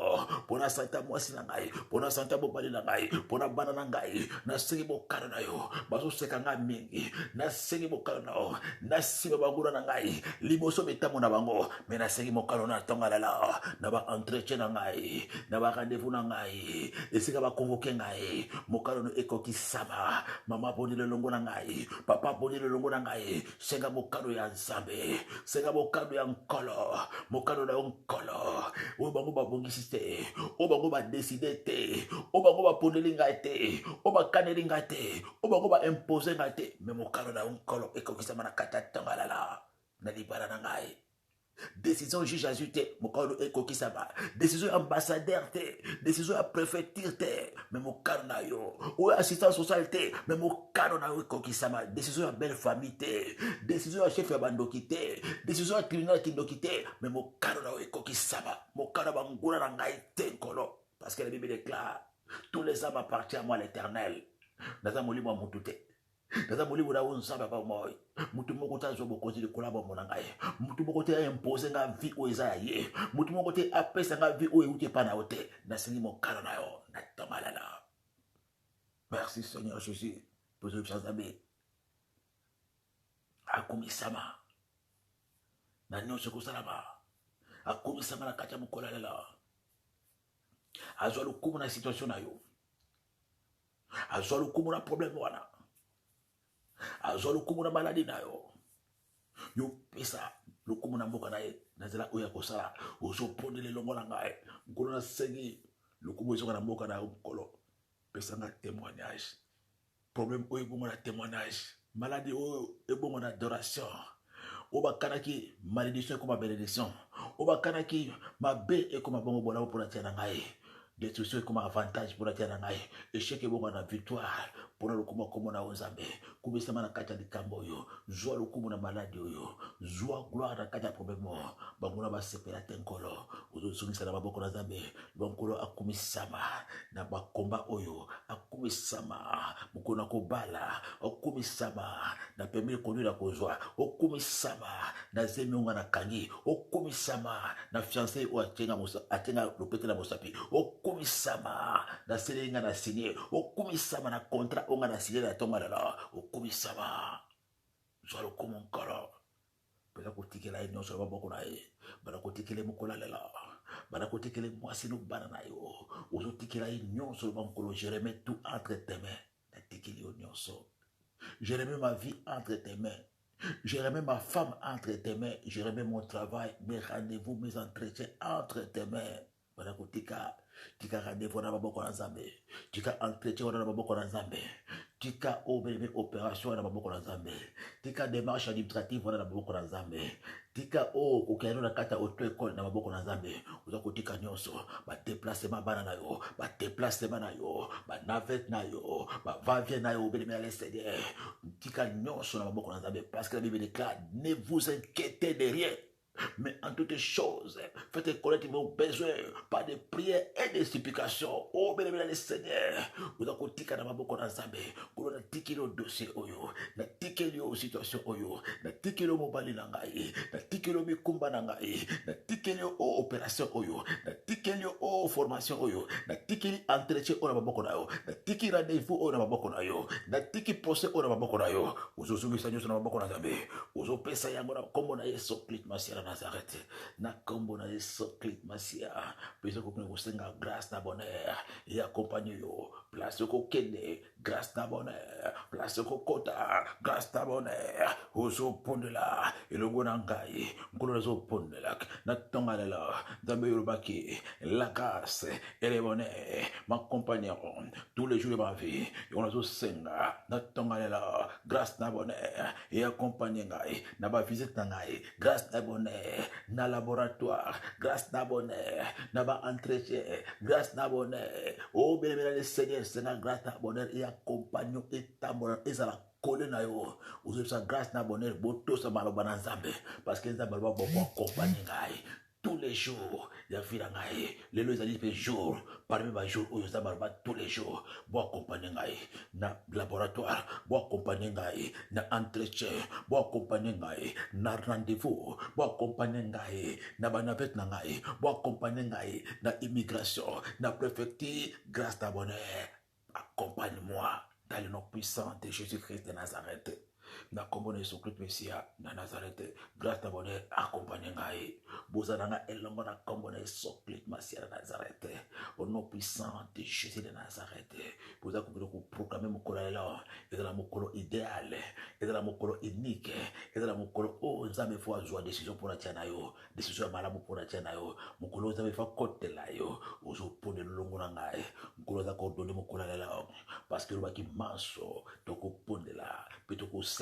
mpona santa mwasi na ngai mpona santa mobali na ngai mpona bana na ngai nasengi mokano na yo bazoseka ngai mingi nasengi mokano na yo nasima banguna na ngai liboso betamo na bango me nasengi mokano na tonga lala na baentretien na ngai na barendez-vous na ngai esika bakonvoke ngai mokano no ekokisama mama bondile longo na ngai papa bondile longo na ngai senga mokano ya nzambe senga mokano ya nkolo mokano na nkolo oyo bango babongisi te oyo bango badeside te oyo bango bapondeli ngai te oyo bakaneli ngai te oyo bango baimpose ngai te me mokano na nkolo ekokisama na kati ya tonga lala na libala na ngai décision juge azuté mokano ekokisama décision ambassadeur te décision ya préfecture te mais mokano na yo oyo assistance sociale te mais mokano na yo ekokisama décision ya belle famille te décision ya chef ya bandoki te décision ya tribunal ya kindoki te mais mokano na yo ekokisama mokano ya banguna na ngai te nkolo parce que la Bible déclare tous les âmes appartiennent à moi l'Éternel naza molimo ya mutu te naza molimo na yo nzambe apa moi mutu moko te azwa bokonzi likolo ya bombo na ngai mutu moko te aimpose nga vie oyo eza ya ye mutu moko te apesa nga vie oyo euti epa na yo te nasengi mokano na yo na tonga lala merci Seigneur Jésus pozoli bisa nzambe akumisama na nyonso ekosalama akumisama na kati ya mokolo ya lelo azwa lokumu na situation na yo azwa lokumu na problème wana azwa lokumu na maladi na yo yo pesa lokumu na mboka na ye na nzela oyo ya kosala ozopondela elongo na ngai nkolo nasengi lokumu ezonga na mboka na yo nkolo pesa nga témoignage problème oyo ebongo na témoignage maladi oyo ebongo na adoration oyo bakanaki malédiction ekoma bénédiction oyo bakanaki mabe ekoma bongo bolamo mpona tia na ngai destruction ekoma avantage mpona tia na ngai échec ebongo na victoire mpona lokumu akombo na yo nzambe kumisama na kati ya likambo oyo zwa lokumu na maladi oyo zwa gloire na kati ya problème oyo banguna basepela te nkolo ozozongisa na maboko na nzambe bankolo akumisama na bakomba oyo akumisama mokolo na kobala okumisama na permis de conduire na kozwa okumisama na zemi onga na kangi okumisama na fiancé oyo atenga lopete na mosapi okumisama na selenga na signé okumisama na contrat onga na signé na tonga lala okumisama zwa lokumu nkolo peza kotikela ye nyonso ya maboko na ye bana kotikele mokolo lela bana kotikele mwasi no bana na yo ozotikela ye nyonso loba nkolo je remets tout entre tes mains natikeli yo nyonso je remets ma vie entre tes mains je remets ma femme entre tes mains je remets mon travail mes rendez-vous mes entretiens entre tes mains bana kotika tika rendez-vous na maboko na nzambe tika entretien wana na maboko na nzambe tika obeleme opération na maboko na Nzambe, tika démarche administrative wana na maboko na Nzambe, tika o kokendo na kata auto école na maboko na Nzambe, oza kotika nyonso ba déplacement bana na yo, ba déplacement na yo, ba navette na yo, ba va-vient na yo obeleme na Seigneur, tika nyonso na maboko na Nzambe, parce que la Bible déclare ne vous inquiétez de rien. Mais en toutes choses, faites connaître vos besoins par des prières et des supplications. Oh, bien aimé, le Seigneur, vous avez tika na maboko na Nzambe, vous avez tiki le dossier oyo, na tiki le situation oyo, na tiki le mobali na ngai, na tiki le mikumba na ngai, na tiki le opération oyo, na tiki le formation oyo, na tiki entretien oyo na maboko na yo, na tiki rendez-vous oyo na maboko na yo, na tiki procès oyo na maboko na yo, uzozungisa nyonso na maboko na Nzambe, uzopesa yango na kombo na Yesu Kristo Masia Nazareth, na kombo na Yesu Kristo Masia, pesa ko kusenga grâce na bonheur, et accompagne yo, place ko kende, grâce na bonheur, place ko kota, grâce na bonheur, ozo pondela, elongo na ngai, nkolo zo pondela, na tongalela, Nzambe yorobaki, la grâce et le bonheur m'accompagneront tous les jours de ma vie, et on a zo senga, na tongalela, grâce na bonheur, et accompagner ngai, na ba visite na ngai, grâce na bonheur, na laboratoire, grâce na bonheur, na ba entretien, grâce na bonheur, oh bien le Seigneur, c'est la grâce na bonheur, et accompagnons et tambonne, et ça la coller na yo, vous avez sa grâce na bonheur, boto sa maloba na Nzambe, parce que Nzambe va beaucoup accompagner ngai. Tous les jours, il y a vida ngai. Les lois allaient faire jour, parmi les jours où ils ont tous les jours, bon accompagner ngai, na laboratoire, bon accompagner ngai, na entretien, bon accompagner ngai, na rendez-vous, bon accompagner ngai, na banavette na ngai, bon accompagner ngai, na immigration, na préfecture, grâce à bonheur, accompagne-moi dans le nom puissant de Jésus-Christ de Nazareth. Na kombo na Yesu Kristo Mesia na Nazareth, grâce à bonheur accompagner ngai, bozalanga elongo na kombo na Yesu Kristo Mesia na Nazareth, au nom puissant de Jésus de Nazareth, boza ko proclamer mokolo lelo, ezala mokolo idéal, ezala mokolo unique, ezala mokolo o Nzambe fo azwa décision pour la tiana yo, décision malamu pour la tiana yo, mokolo Nzambe fa kotela yo, ozo pone longo na ngai, mokolo za ko donner mokolo lelo, parce que lobaki manso toko pondela, pe toko senga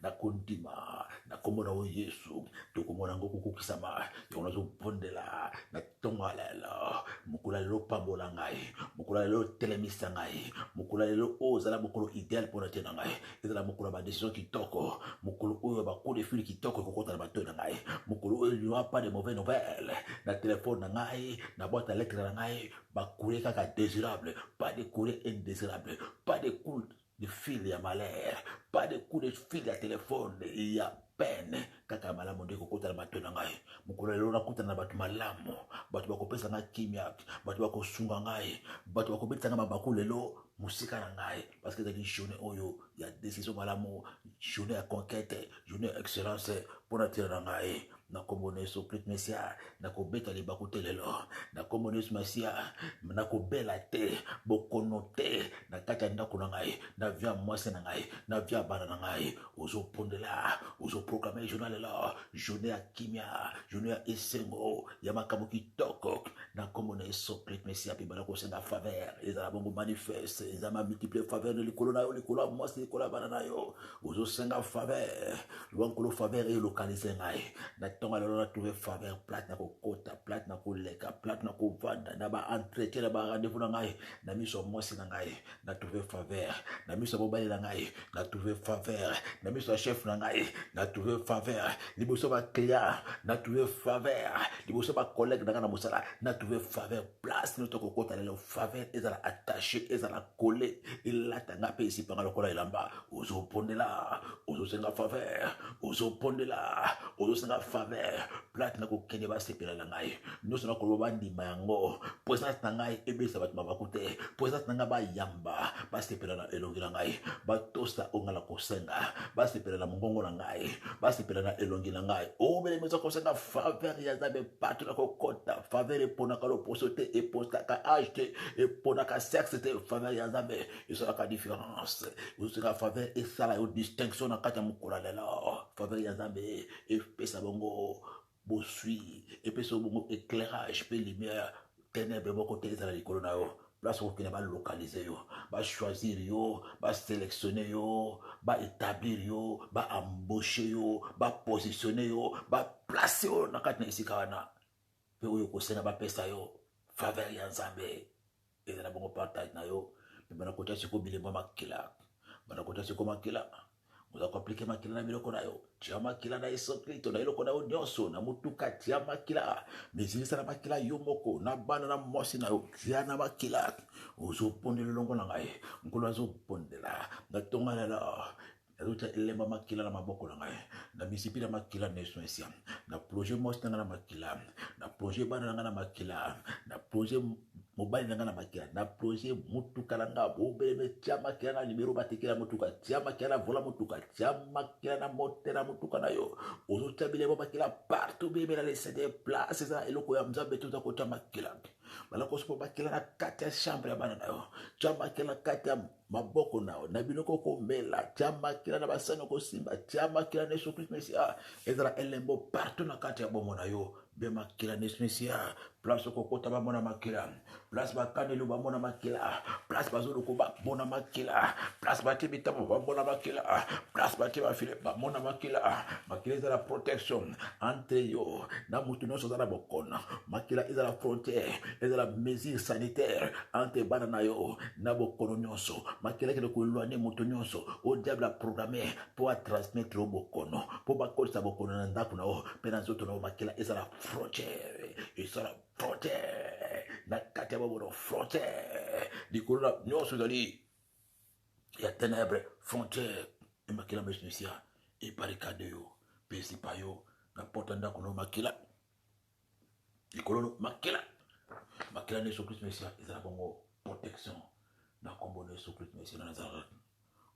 na kondima na komona o Yesu tokomona ngo kukukisama yona zo pondela na tongalela mukula lelo pambola ngai mukula lelo telemisa ngai mukula lelo ozala mukolo idéal pour tena ngai ezala mukula ba décision kitoko mukolo oyo ba coup de fil kitoko kokota na bato na ngai mukolo oyo il n'y aura pas de mauvaises nouvelles na téléphone na ngai na boîte à lettres na ngai ba courrier kaka désirable, pas de courrier indésirable, pas de coup de fil ya malheur, pas de coup de fil ya téléphone ya peine kaka malamu nde kokota na bato na ngai mokolo lelo nakutana na bato malamu bato bakopesa ngai kimia bato bakosunga ngai bato bakobetisa ngai mabaku lelo musika na ngai parce que ezali journée oyo ya décision malamu journée ya conquête journée ya excellence mpo na tina na ngai na kombo na Yesu Kristo Mesia nakobeta libaku te lelo na kombo na Yesu Mesia nakobela te bokono te na kati ya ndako na ngai na via mwasi na ngai na via bana na ngai ozopondela ozoproclame journée lelo journée ya kimia journée ya esengo ya makambo kitoko na kombo na Yesu Kristo Mesia mpe bana kosenga faveur ezala bongo manifeste ezala multiplier faveur na likolo na yo likolo ya mwasi likolo ya bana na yo ozosenga faveur lwankolo faveur elokalize ngai na tonga lelo na trouver faveur plate na kokota plate na koleka plate na kovanda na ba entretien na ba rendez-vous na ngai na miso mwasi na ngai na trouver faveur na miso mobali na ngai na trouver faveur na miso chef na ngai na trouver faveur liboso ba client na trouver faveur liboso ba collègue na na mosala na trouver faveur place no to kokota lelo faveur ezala attaché ezala collé elatanga pe ici panga lokola elamba ozopondela ozosenga faveur ozopondela ozosenga faveur plate na kokende basepela na ngai nyonso na koloba ndima yango présence na ngai ebesa bato mabaku te présence na ngai bayamba basepela na elongi na ngai batosa ongala kosenga basepela na mongongo na ngai basepela na elongi na ngai obelemisa kosenga faveur ya Nzambe partout na kokota faveur eponaka loposo te eponaka age te eponaka sexe te faveur ya Nzambe esalaka différence ozosenga faveur esala yo distinction na kati ya mokolo lelo faveur ya Nzambe epesa bongo bosui epesa bongo éclairage pe lumière ténèbre moko te ezala likolo na yo place où on va localiser, va choisir, va sélectionner, va établir, va embaucher, va positionner, va placer dans le cadre de Isikana. Puis où on va passer, faveur et ensemble. Et là, on partage, mais on a côté ce qu'on dit, on a côté ce qu'on makila. Vous avez appliqué makila na miloko na yo. Tia makila na Yesu Kristo na iloko na yo nyonso na mutuka tia makila. Mezilisa na makila yo moko na bana na mosi na yo tia na makila. Ozo pondela longo na ngai. Nkolo azo pondela. Na tonga la Ezuta elemba makila na maboko na ngai. Na misipi na makila neso esia. Na projet mos na makila. Na projet bana na makila. Na projet mobile na makila. Na projet mutuka na nga bobele tia makila na numero batekela mutuka. Tia makila na vola mutuka. Tia makila na motera mutuka na yo. Ozuta bilebo makila partout bebe na lesede place za eloko ya mzambe tuza kota makila. Bala koso makila na kati ya chambre ya bana na yo. Tia makila na kati ya maboko nao na biloko komela tia makila na basano kosimba tia makila na Yesu Kristo Mesia ezala elembo partout na kati ya bomo na yo be makila na Yesu Mesia place kokota ba mona makila place bakanelo ba mona makila place bazolo ko ba mona makila place batibita ba mona makila place batiba file ba mona makila makila ezala protection entre yo na mutu nyonso ezala bokona makila ezala frontière ezala mesure sanitaire entre bana na yo na bokono nyonso makila kele ko éloigner mutu nyonso au diable a programmé pour transmettre au bokono pour bakolisa bokono na ndako na o pe na nzoto na o makila ezala frontière ezala frontière na kati ya bobono frontière likolo na nyonso ezali ya ténèbre frontière emakila mesusia ebarikade yo pesi pa yo na porta ndako na makila likolo makila makila na Yesu Kristo Mesia ezala bongo protection na kombo na Yesu Kristo Mesia na Nazareth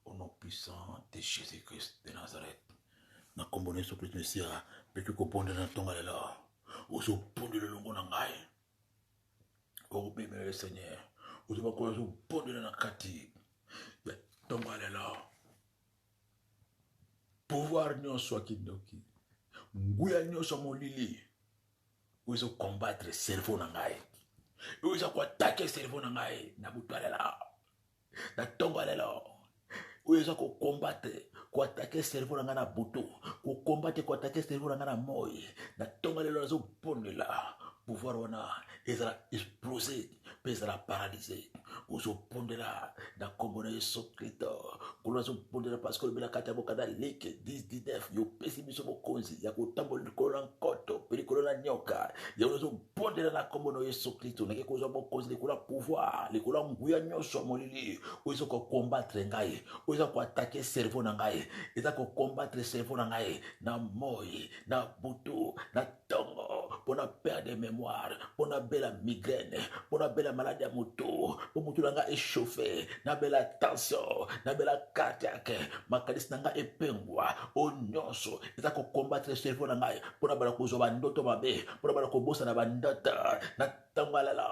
au nom puissant de Jésus-Christ de Nazareth na kombo na Yesu Kristo Mesia petu koponde na tonga lela ozo ponde le longo na ngai o bemele le Seigneur ozo bakolo ozo ponde na kati ya tonga lela pouvoir nyonso akindoki nguya nyonso molili ozo combattre cerveau na ngai ozo ko attaquer cerveau na ngai na butalela na tonga lela ozo ko combattre ko attaquer cerveau na ngai na buto ko combattre ko attaquer cerveau na ngai na moi na tonga lela ozo pondela pouvoir wana ezala exploser pe ezala paralyser ozo pondela na kombo na Yesu Kristo ko ozo pondela parce que le bela kata bokada leke 10-19 yo pesi biso bokonzi ya kotambola likolo na nkoto pe likolo na nyoka ya ozo pondela na kombo na Yesu Kristo na ko ozo bokonzi likolo na pouvoir likolo na nguya nyonso molili ozo ko combattre ngai ozo ko attaquer cerveau na ngai eza ko combattre cerveau na ngai na moi na butu na tongo pour na perte de mémoire pour na bela migraine pour na bela maladie ya moto pour moto na nga échauffé na bela tension na bela cardiaque makalisi na nga epengwa o nyonso eza ko combattre cerveau na ngai pour na bala kozwa bandoto mabe pour na bala kobosa na bandoto na tongalela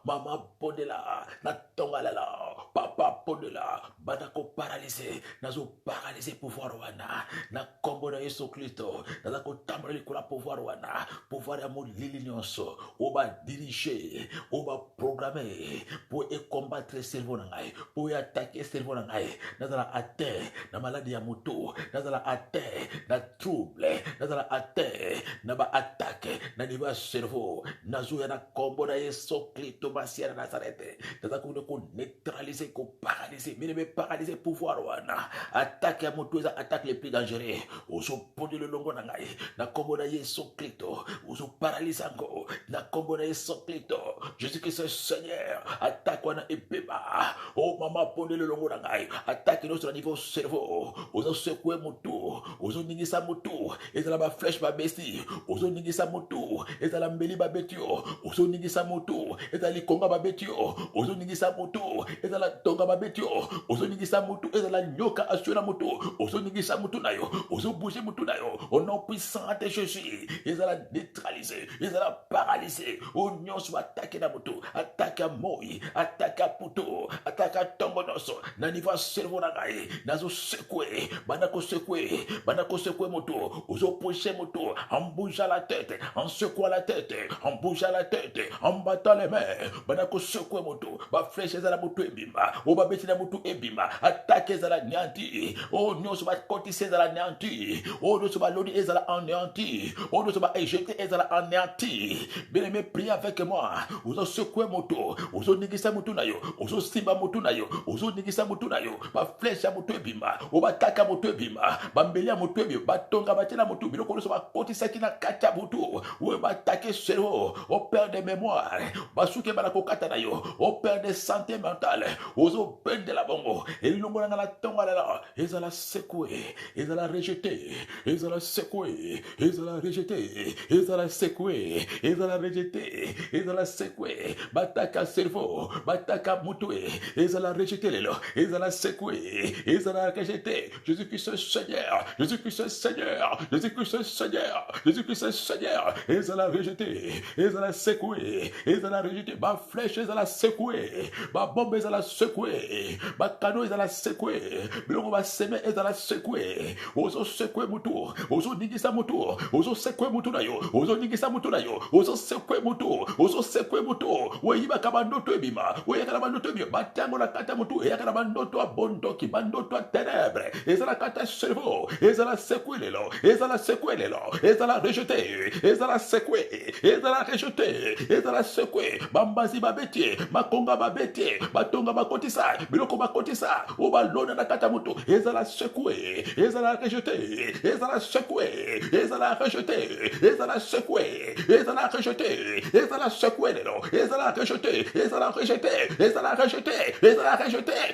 mama pondela na tongalela papa pondela bana ko paralyser nazo paralyser pouvoir wana na kombo na Yesu Kristo naza ko tambola likolo pouvoir wana pouvoir ya molili nyonso oba diriger oba programmer pour combattre cerveau na ngai pour attaquer cerveau na ngai nazala atteint na maladie ya moto nazala atteint na trouble nazala atteint na ba attaque na niveau ya cerveau nazo ya na kombo na Yesu Kristo Masia na Nazareth naza ko neutraliser ko paralyser mais paralyser pouvoir wana attaque ya moto eza attaque les plus dangereux ozo pondre le longo na ngai na kombo na Yesu Kristo ozo paralyser encore na kombo na Yesu Kristo Jésus-Christ Seigneur attaque wana epeba oh mama pondre le longo na ngai attaque notre niveau cerveau ozo secouer moto ozo ningisa moto ezala ba flèche ba besti ozo ningisa moto ezala mbeli ba betio ozo ningisa moto ezala likonga ba betio ozo ningisa moto ezala tonga ba betio ozo ningisa moto ezala nyoka asura moto ozo ningisa moto na yo ozo bouger moto na yo au nom puissant de Jésus ezala neutraliser ezala paralyser o nyonso attaque na moto attaque moi attaque puto attaque tongo noso na niveau cerveau na ngai nazo secouer bana ko secouer moto ozo pousser moto en bougeant la tête en secouant la tête en bougeant la tête en battant les mains, banako secouer moto, ba flèche ezala moto ebima, o ba beti na moto ebima, attaque ezala nianti, o nyonso ba kotisi ezala nianti, o nyonso ba loni ezala anéanti, o nyonso ba éjecté ezala anéanti. Bien-aimé, priez avec moi, ozo secouer moto, ozo nigisa moto na yo, ozo simba moto na yo, ozo nigisa moto na yo, ba flèche ya moto ebima, o ba taka moto ebima, ba mbeli ya moto ebima, ba tonga ba tena moto, biloko nyonso ba kotisa kina kati ya moto, o ba take cerveau, au père de mémoire, basuke banakokata na yo, au père de santé mentale, ozo pende la bongo, et l'ongo na tonga la, ezala secoué, ezala rejeté, ezala secoué, ezala rejeté, ezala secoué, ezala rejeté, ezala secoué, bataka cerveau, bataka mutue, ezala rejeté lelo, ezala secoué, ezala rejeté, Jésus-Christ Seigneur, Jésus-Christ Seigneur, Jésus-Christ Seigneur, Jésus-Christ Seigneur, ezala rejeté, ezala secoué, ezala rejeté, ba flèche ezala secoué, ba bombe ezala secoué, ba canon ezala secoué, bilongo ba seme ezala secoué, ozo secoué mutu, ozo nigisa mutu, ozo secoué mutu na yo, ozo nigisa mutu na yo, ozo secoué mutu, ozo secoué mutu, weyiba kabandoto ebima, weyaka bandoto ebima, batango na kata mutu, eyaka na bandoto abondoki, bandoto a ténèbres, ezala kata cerveau, ezala secoué lelo, ezala secoué lelo, ezala rejeté, ezala secoué, ezala rejeté, ezala secoué, bambazi babeti, makonga babeti, batonga bakotisa, biloko bakotisa, o balona na kata mutu, ezala secoué, ezala rejeté, ezala secoué, ezala rejeté, ezala secoué, ezala rejeté, ezala secoué lelo, ezala rejeté, ezala rejeté, ezala rejeté, ezala rejeté,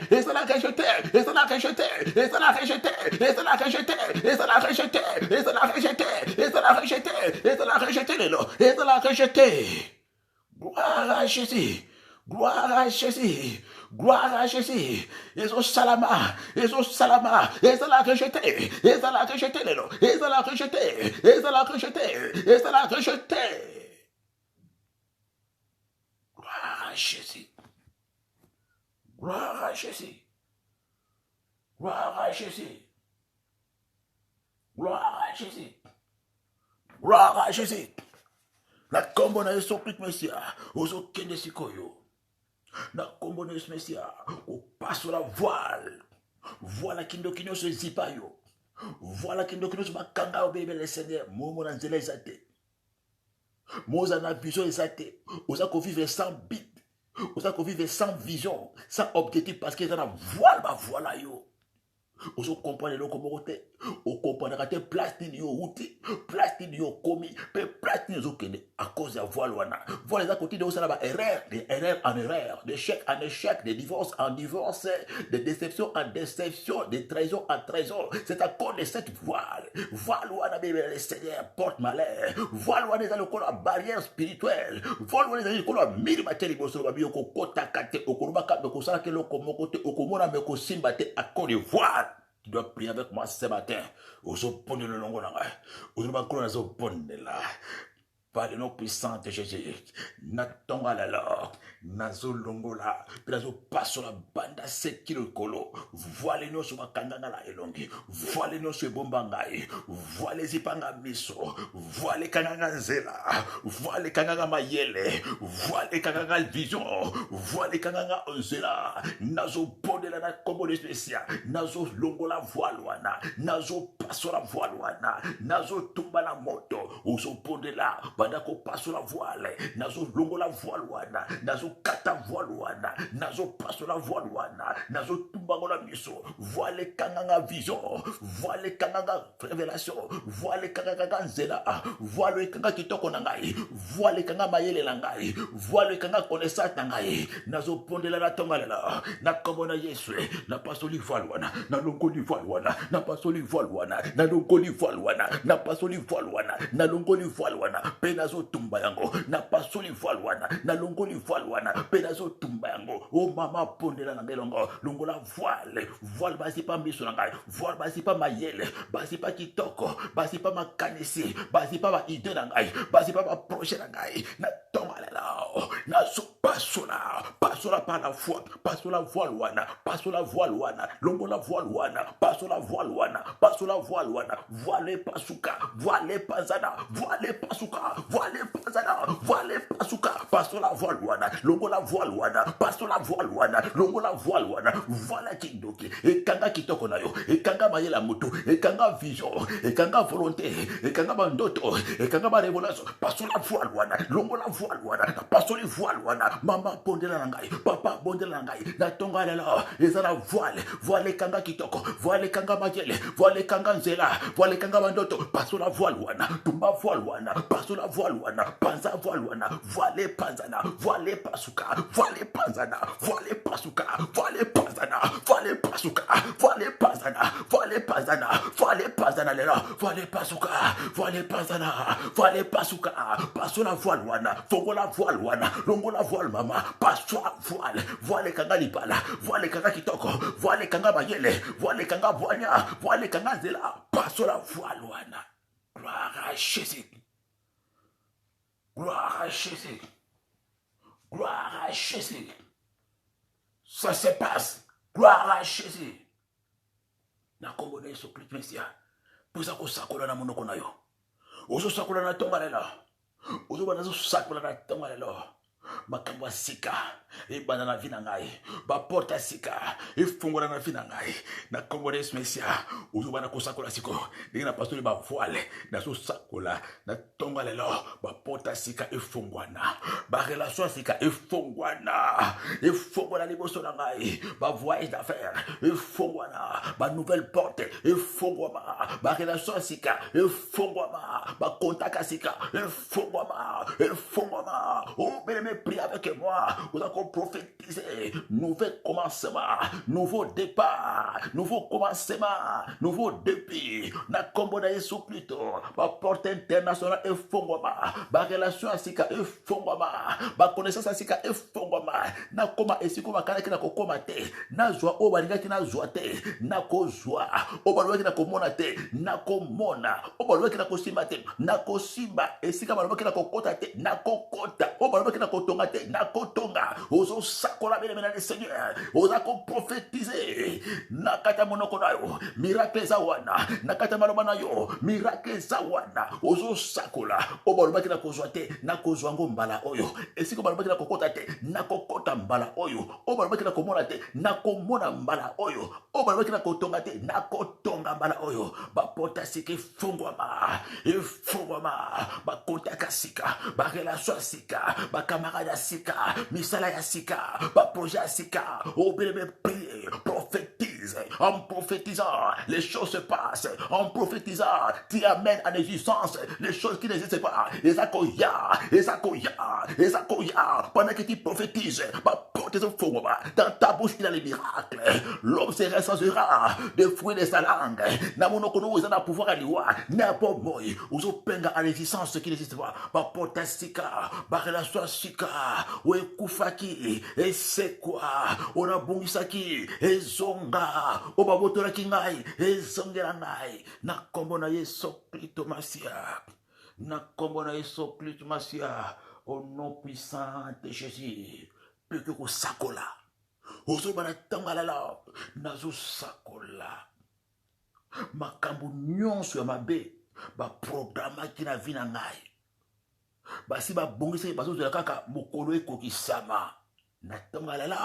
ezala rejeté, ezala rejeté, ezala rejeté, ezala rejeté, ezala rejeté, ezala rejeté, ezala rejeté, ezala rejeté lelo, ezala rejeté. Gloire à Jésus. Gloire à Jésus. Gloire à Jésus. Ezo salama. Ezo salama. Ezala rejeté. Ezala rejeté lelo. Ezala rejeté. Ezala rejeté. Ezala rejeté. Gloire à Jésus. Gloire à Jésus. Gloire à Jésus. Gloire à Jésus. Gloire à Jésus. La kombo na Yesu Christ Messia, ozo kende sikoyo. Na kombo na Yesu Messia, o passe la voile. Voilà kindo kinyo se zipayo. Voilà kindo kinyo se makanga obebe le Seigneur. Momo na nzela ezate. Moza na vision ezate. Oza ko vivre sans but. Oza ko vivre sans vision, sans objectif parce que dans la voile ba voilà yo. Ozo comprendre le comment te. O comprendre te place ni yo outi, place ni yo komi, pe place ni zo kende à cause de voile wana. Voile za côté de ça là erreur, des erreurs en erreur, d'échec en échec, de divorce en divorce, de déception en déception, de trahison en trahison. C'est à cause de cette voile. Voile wana bébé le Seigneur porte malheur. Voile wana za le la barrière spirituelle. Voile wana za le la miri materi boso ba biyo ko kota kate okoroba ka be ko sala ke lo komoko te okomona me ko simba te à cause de voile. Tu dois prier avec moi ce matin. Ozo ponde le longo na ngai. Ozo ba krona zo ponde la. Par le nom puissant de Jésus, natonga la la, nazo longo la, nazo passo la banda sekilo kolo, voile no sur makanganga la elongi, voile no sur bombangai, voile zipanga miso, voile kanganga zela, voile kanganga mayele, voile kanganga vision, voile kanganga onzela, nazo ponde la na kombo de spécial, nazo longo la voile wana, nazo passo la voile wana, nazo tumba la moto, ozo ponde la, bandako passo la voile, nazo longo la voile wana, nazo kata voile wana, nazo passo la voile wana, nazo tumbango la miso, voile kanganga vision, voile kanganga révélation, voile kanganga nzela, voile kanganga kitoko na ngai, voile kanganga mayele na ngai, voile kanganga connaissance na ngai, nazo pondela la tongalela, na kombo na Yesu, na passo li voile wana, na longo li voile wana, na passo li voile wana, na longo li voile wana, na passo li voile wana, na longo li voile wana, penazo tumba yango, na passo li voile wana, na longo li voile wana, penazo tumba yango, o mama pondela na ngelongo, longo la voile, voile basi pa miso na ngai, voile basi pa mayele, basi pa kitoko, basi pa makanisi, basi pa ba ide na ngai, basi pa ba projet na ngai, na tongalela, na so passo la par la foi, passo la voile wana, passo la voile wana, longo la voile wana, passo la voile wana, passo la voile wana, voile pasuka, voile pazana, voile pasuka, voile panzana, voile pasuka, passo la voile wana, longo la voile wana, passo la voile wana, longo la voile wana, voilà kindoki, ekanga kitoko na yo, ekanga mayela mutu, ekanga vision, ekanga volonté, ekanga bandoto, ekanga ba révélation, passo la voile wana, longo la voile wana, passo le voile wana, mama bondela na ngai, papa bondela na ngai, na tonga lela, ezala voile, voile ekanga kitoko, voile ekanga mayele, voile ekanga nzela, voile ekanga bandoto, passo la voile wana, tumba voile wana, passo la voile wana, panza voile wana, voile panzana, voile pasuka, voile panzana, voile pasuka, voile panzana, voile pasuka, voile panzana, voile panzana, voile panzana lela, voile pasuka, voile panzana, voile pasuka, passo la voile wana, fongo la voile wana, longo la voile mama, passo la voile, voile kanga libala, voile kanga kitoko, voile kanga mayele, voile kanga voanya, voile kanga zela, passo la voile wana. Gloire à Jésus. Gloire à Jésus. Gloire à Jésus. Ça se passe. Gloire à Jésus. Na kombo na Yesu Kristo Mesia. Poza ko sakola na monoko na yo. Ozo sakola na tonga lela. Ozo bana zo sakola na tonga lela. Makambo sika ebana na vina ngai ba porta sika efungola na vina ngai na kombo na Yesu Mesia ozo bana ko sakola siko ndenge na pasteur ba voile na so sakola na tonga lelo ba porta sika efungwana ba relation sika efungwana liboso na ngai ba voyage d'affaires efungwana ba nouvelle porte efungwana ba relation sika efungwana ba contact sika efungwana oh bien prie avec moi, vous allez prophétiser nouveau commencement, nouveau départ, nouveau commencement, nouveau début. Na kombo na Yesu plutôt, ba porte internationale et fongoma, ba relation asika et fongoma, ba connaissance asika et fongoma. Na koma esiko makana kina kokoma te, na joie o balinga kina joie te, na ko joie, o balwa kina komona te, na komona, o balwa kina kosimba te, na kosimba, esika balwa kina kokota te, na kokota, o balwa kina kotonga te, na kotonga, ozo sakola bele mena le Seigneur, oza ko prophétiser, na kata monoko na yo, miracle zawana, na kata maloba na yo, miracle zawana, ozo sakola, o balwa kina kozwa te, na kozwa ngo mbala oyo, esiko balwa kina kokota te, na kokota mbala oyo, o balwa kina komona te, na komona mbala oyo, o balwa kina kotonga te, na kotonga mbala oyo, ba pota sike fungwama, ba kontaka sika, ba relation sika, ba camarade sika, misala ya sika, ba projet sika, oh bébé prie, prophétise, en prophétisant, les choses se passent, en prophétisant, tu amènes en existence les choses qui n'existent pas, les akoya, pendant que tu prophétises, ba porte au fond, dans ta bouche il y a les miracles, l'homme se ressentira des fruits de sa langue, na monokono vous avez pouvoir à l'iwa, n'a pas moi, vous penga en existence qui n'existe pas, ba porte sika, ba relation sika, we kufaki, et c'est quoi, on a bongisaki, et zonga, o babotora kingai, et zongera ngai, na kombo na Yesu Kristo Masia, na kombo na Yesu Kristo Masia, au nom puissant de Jésus, plus que ko sakola, ozo bana tangalala, nazo sakola, makambo nyonso ya mabe, ba programa kina vina ngai, basi ba bongisa baso de la kaka mokolo ekokisama na tonga lela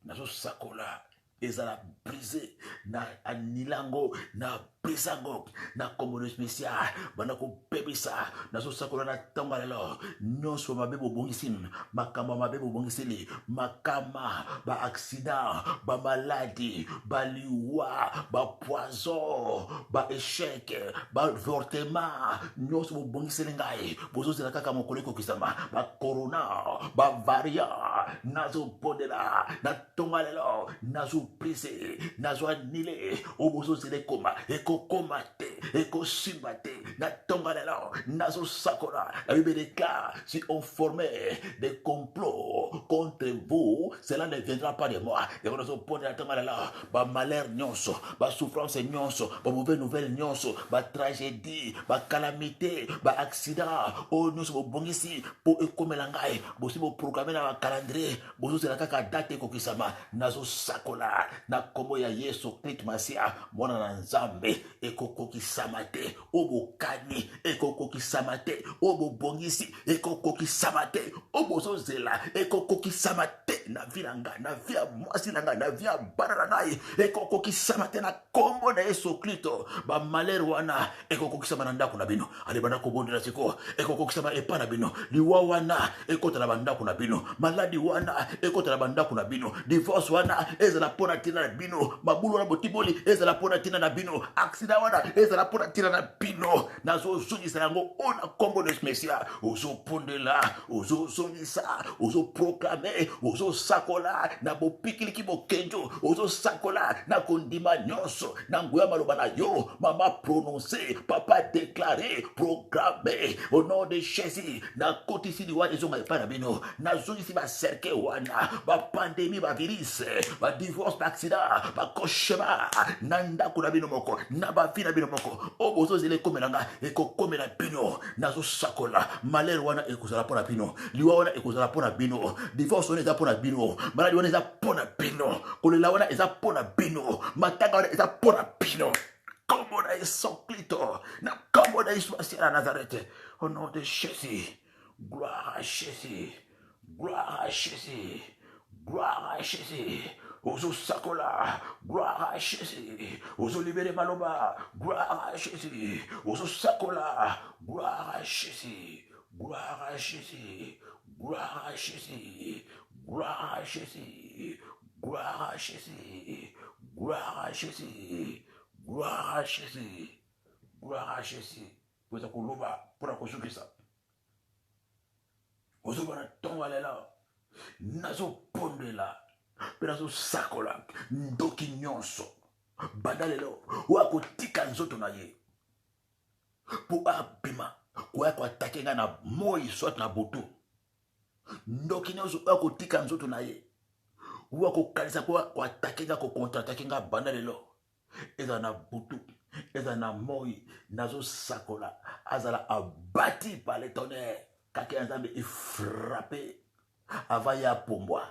nazo sakola ezala brisé na anilango na brisango na kombo spécial bana ko pebisa nazo sakola na tonga lela nyonso mabe bobongisi makambo mabe bobongiseli makama ba accident ba maladie ba liwa ba poison ba échec ba avortement nyonso bobongiseli ngai bozo zela kaka mokolo ekokisama ba corona ba variant nazo podela na tonga lela nazo brisé nazo annulé obozo zele koma komate, eko simbate, na tongalelo, nazo sakola. La Bible déclare, si on formait des complots contre vous, cela ne viendra pas de moi. Et on a posé la tongalelo, ba malheur nyonso, ba souffrance nyonso, ba mauvaise nouvelle nyonso, ba tragédie, ba calamité, ba accident, oh nyonso bo bongisi, po ekomelangai, bo si bo programmer na calendrier, bo zo la kaka date kokisama, nazo sakola, na kombo ya Yesu Kristo Masia mwana na Nzambe ekokokisama te obokani ekokokisama te obobongisi ekokokisama te obozozela ekokokisama te na vilanga na via mwasi langa na via bana ngai ekokokisama te na kombo na Yesu Kristo ba malheur wana ekokokisama na ndako na bino ale bana kobondela siko ekokokisama epa na bino liwa wana ekota na bandako na bino maladi wana ekota na bandako na bino divorce wana ezala pona tina na bino mabulu na botiboli ezala pona tina na bino accident wana ezala pona tina na bino nazo zungisa yango ona kombo de Mesia ozo pondela ozo zungisa ozo proclamer ozo sakola na bopikili ki bokenjo ozo sakola na kondima nyonso na nguya maloba na yo mama prononcer papa déclarer programmer au nom de Jésus na kotisi di wana ezonga epa na bino na zungisi ba cercle wana ba pandémie ba virus ba divorce ba accident ba cauchemar na ndako na bino moko na ba vie na bino moko obozo zele komelanga ekokomela bino nazo sakola malheur wana ekozala pona bino liwa wana ekozala pona bino divorce wana eza pona bino maladi wana eza pona bino kolela wana eza pona bino matanga wana eza pona bino kombo na Yesu Kristo na kombo na Yesu Masia na Nazareth au nom de Jésus gloire à Jésus gloire à Jésus gloire à Jésus ozo sakola gloire à Jésus ozo libérer maloba gloire à Jésus ozo sakola gloire à Jésus gloire à Jésus gloire à Jésus gloire à Jésus gloire à Jésus gloire à Jésus gloire à Jésus gloire à Jésus poza koloba pona kozukisa ozo bana tongalela nazo pondela penazo sakola ndoki nyonso badalelo wakotika nzoto na ye po abima koya koatake nga na moi soit na butu ndoki nyonso wakotika nzoto na ye wakokalisa koatake nga kokontratake nga bandalelo eza na butu eza na moi nazo sakola azala abati par le tonnerre kake ya Nzambe efrappe avant ya pombwa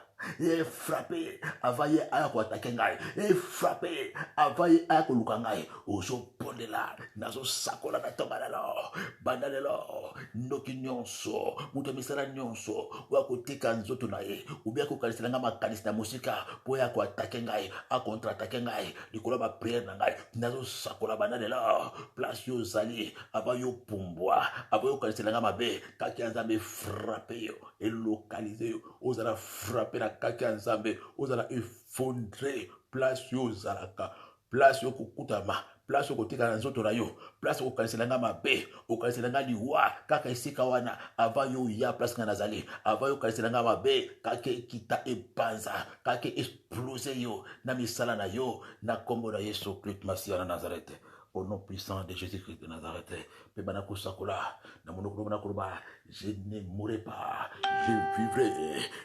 e frappé avant ye aya koatake ngai e frappé avant ye aya koluka ngai ozopondela nazosakola na tonga lelo banda lelo ndoki nyonso moto misala nyonso oya kotika nzoto na ye ubia kokalisela nga makanisi na mosika po ya koatake ngai akontratake ngai likolo bapriere na ngai nazosakola banda lelo place yo ozali avant yo pombwa avant yo kokalisela nga mabe kaki ya Nzambe frappé yo elokalize yo ozala frappé na kaki ya Nzambe ozala effondré place yo ozalaka place yo kokutama place yo kotika na nzoto na yo place yo kokalisela nga mabe okalisela nga liwa kaka esika wana avant yo ya place nga nazali avant yo kokalisela nga mabe kaka ekita epanza kaka explose yo na misala na yo na kombo na Yesu Christ Masia na Nazareth. Au nom puissant de Jésus-Christ de Nazareth, je ne mourrai pas, je vivrai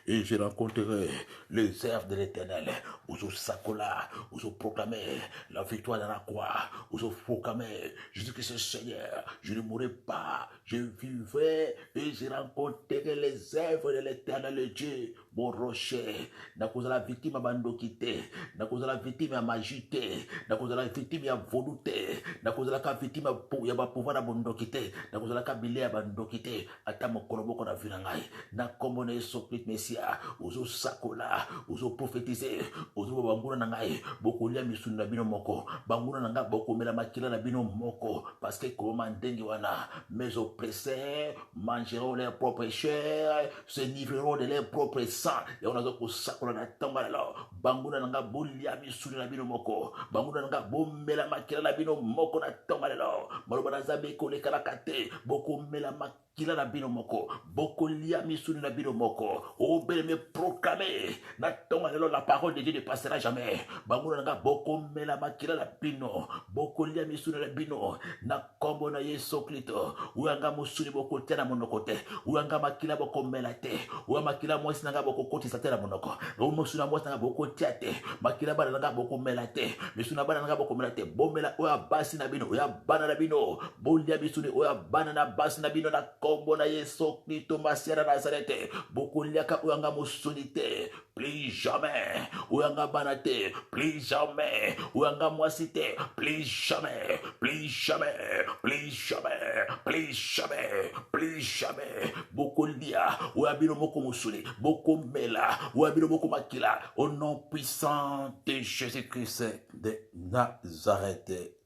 et je rencontrerai les œuvres de l'Éternel. Oso sakola, oso proclamer la victoire dans la croix, oso proclamer Jésus-Christ Seigneur, je ne mourrai pas, je vivrai et je rencontrerai les œuvres de l'Éternel Dieu, mon rocher. Na cause de la victime à bandokité, na cause de la victime à magité, na cause de la victime à volonté, na cause de la victime à pouvoir à bandokité, na cause de la bilé à bandokité, ata mokolo moko na vina ngai, na kombo na Yesu Christ Mesia, ozo sakola, ozo prophétiser, ozo banguna na ngai, boko lia misuni na bino moko, banguna na ngai boko mela makila na bino moko, parce que comment ndengi wana, mes oppresseurs mangeront leurs propres chairs, se livreront de leurs propres sang, et on a donc sakola na tamba la, banguna na ngai bolia misuni na bino moko, banguna na ngai bomela makila na bino moko na tamba la, maloba na Nzambe ko lekala kate, boko mela makila na bino moko, boko lia misuni na bino moko, obele me proclamer na tamba la parole de Dieu ne passera jamais, banguna na ngai boko mela makila na bino, boko lia misuni na bino, na kombo na Yesu Kristo, uanga musuni boko tena monoko te, uanga makila boko mela te, uanga makila mwasi na ngai boko kotisa tena monoko, musuni na mwasi na ngai boko tia te, makila bana na ngai boko mela te, misuni na bana na ngai boko mela te, bomela oya basi na bino, oya bana na bino, bolia misuni oya bana na basi na bino na kombo na Yesu Kristo Masiya Nazareth bokoliaka oyanga mosuni te plus jamais oyanga bana te plus jamais oyanga mwasi te plus jamais plus jamais plus jamais plus jamais plus jamais bokolia oyabino moko mosuni bokomela oyabino moko makila au nom puissant de Jésus-Christ de Nazareth.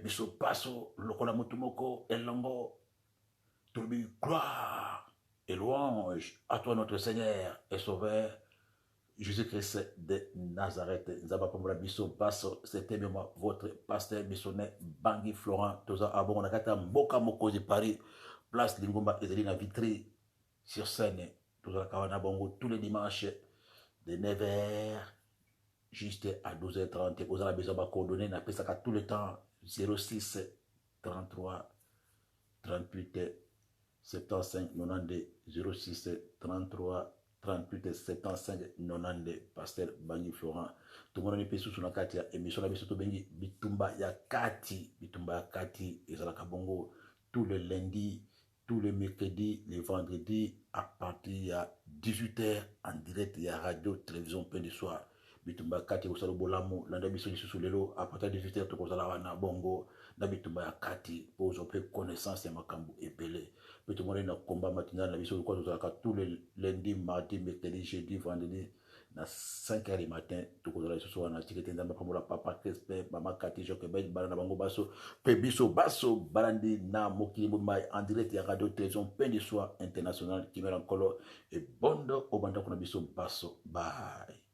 Biso paso lokola mutumoko elongo tobi gloire et louange à toi notre Seigneur et Sauveur Jésus-Christ de Nazareth. Nzaba pombola biso paso c'était moi votre pasteur missionnaire Bangui Florent toza abongo nakata mboka mokozi Paris place Lingomba ezali na Vitry sur scène toza kawana bongo tous les dimanches de 9h juste à 12h30 vous avez besoin de coordonner na pesaka tout le temps 06 33 38 75 92 06 33 38 75 92 pasteur Bangui Florent tout le monde est sous la carte émission la biso to bengi bitumba ya kati ezalaka bongo tous les lundis tous les mercredis les vendredis à partir de 18h en direct ya radio télévision Pain du Soir bitumba kati osalo bolamu landa biso lisusu lelo à partir de 18h tokozala wana bongo na bitumba ya kati pour ozope connaissance ya makambo ebele bitumba na combat matinal na biso kwa tozalaka tous les lundi mardi mercredi jeudi vendredi na 5h du matin tokozala lisusu wana tikete nzamba pamola papa Crespe mama kati Jokebel bana na bango baso pe biso baso balandi na mokili mbumba en direct ya radio télévision Pain du Soir international qui met en color et bondo obanda kuna biso baso bye.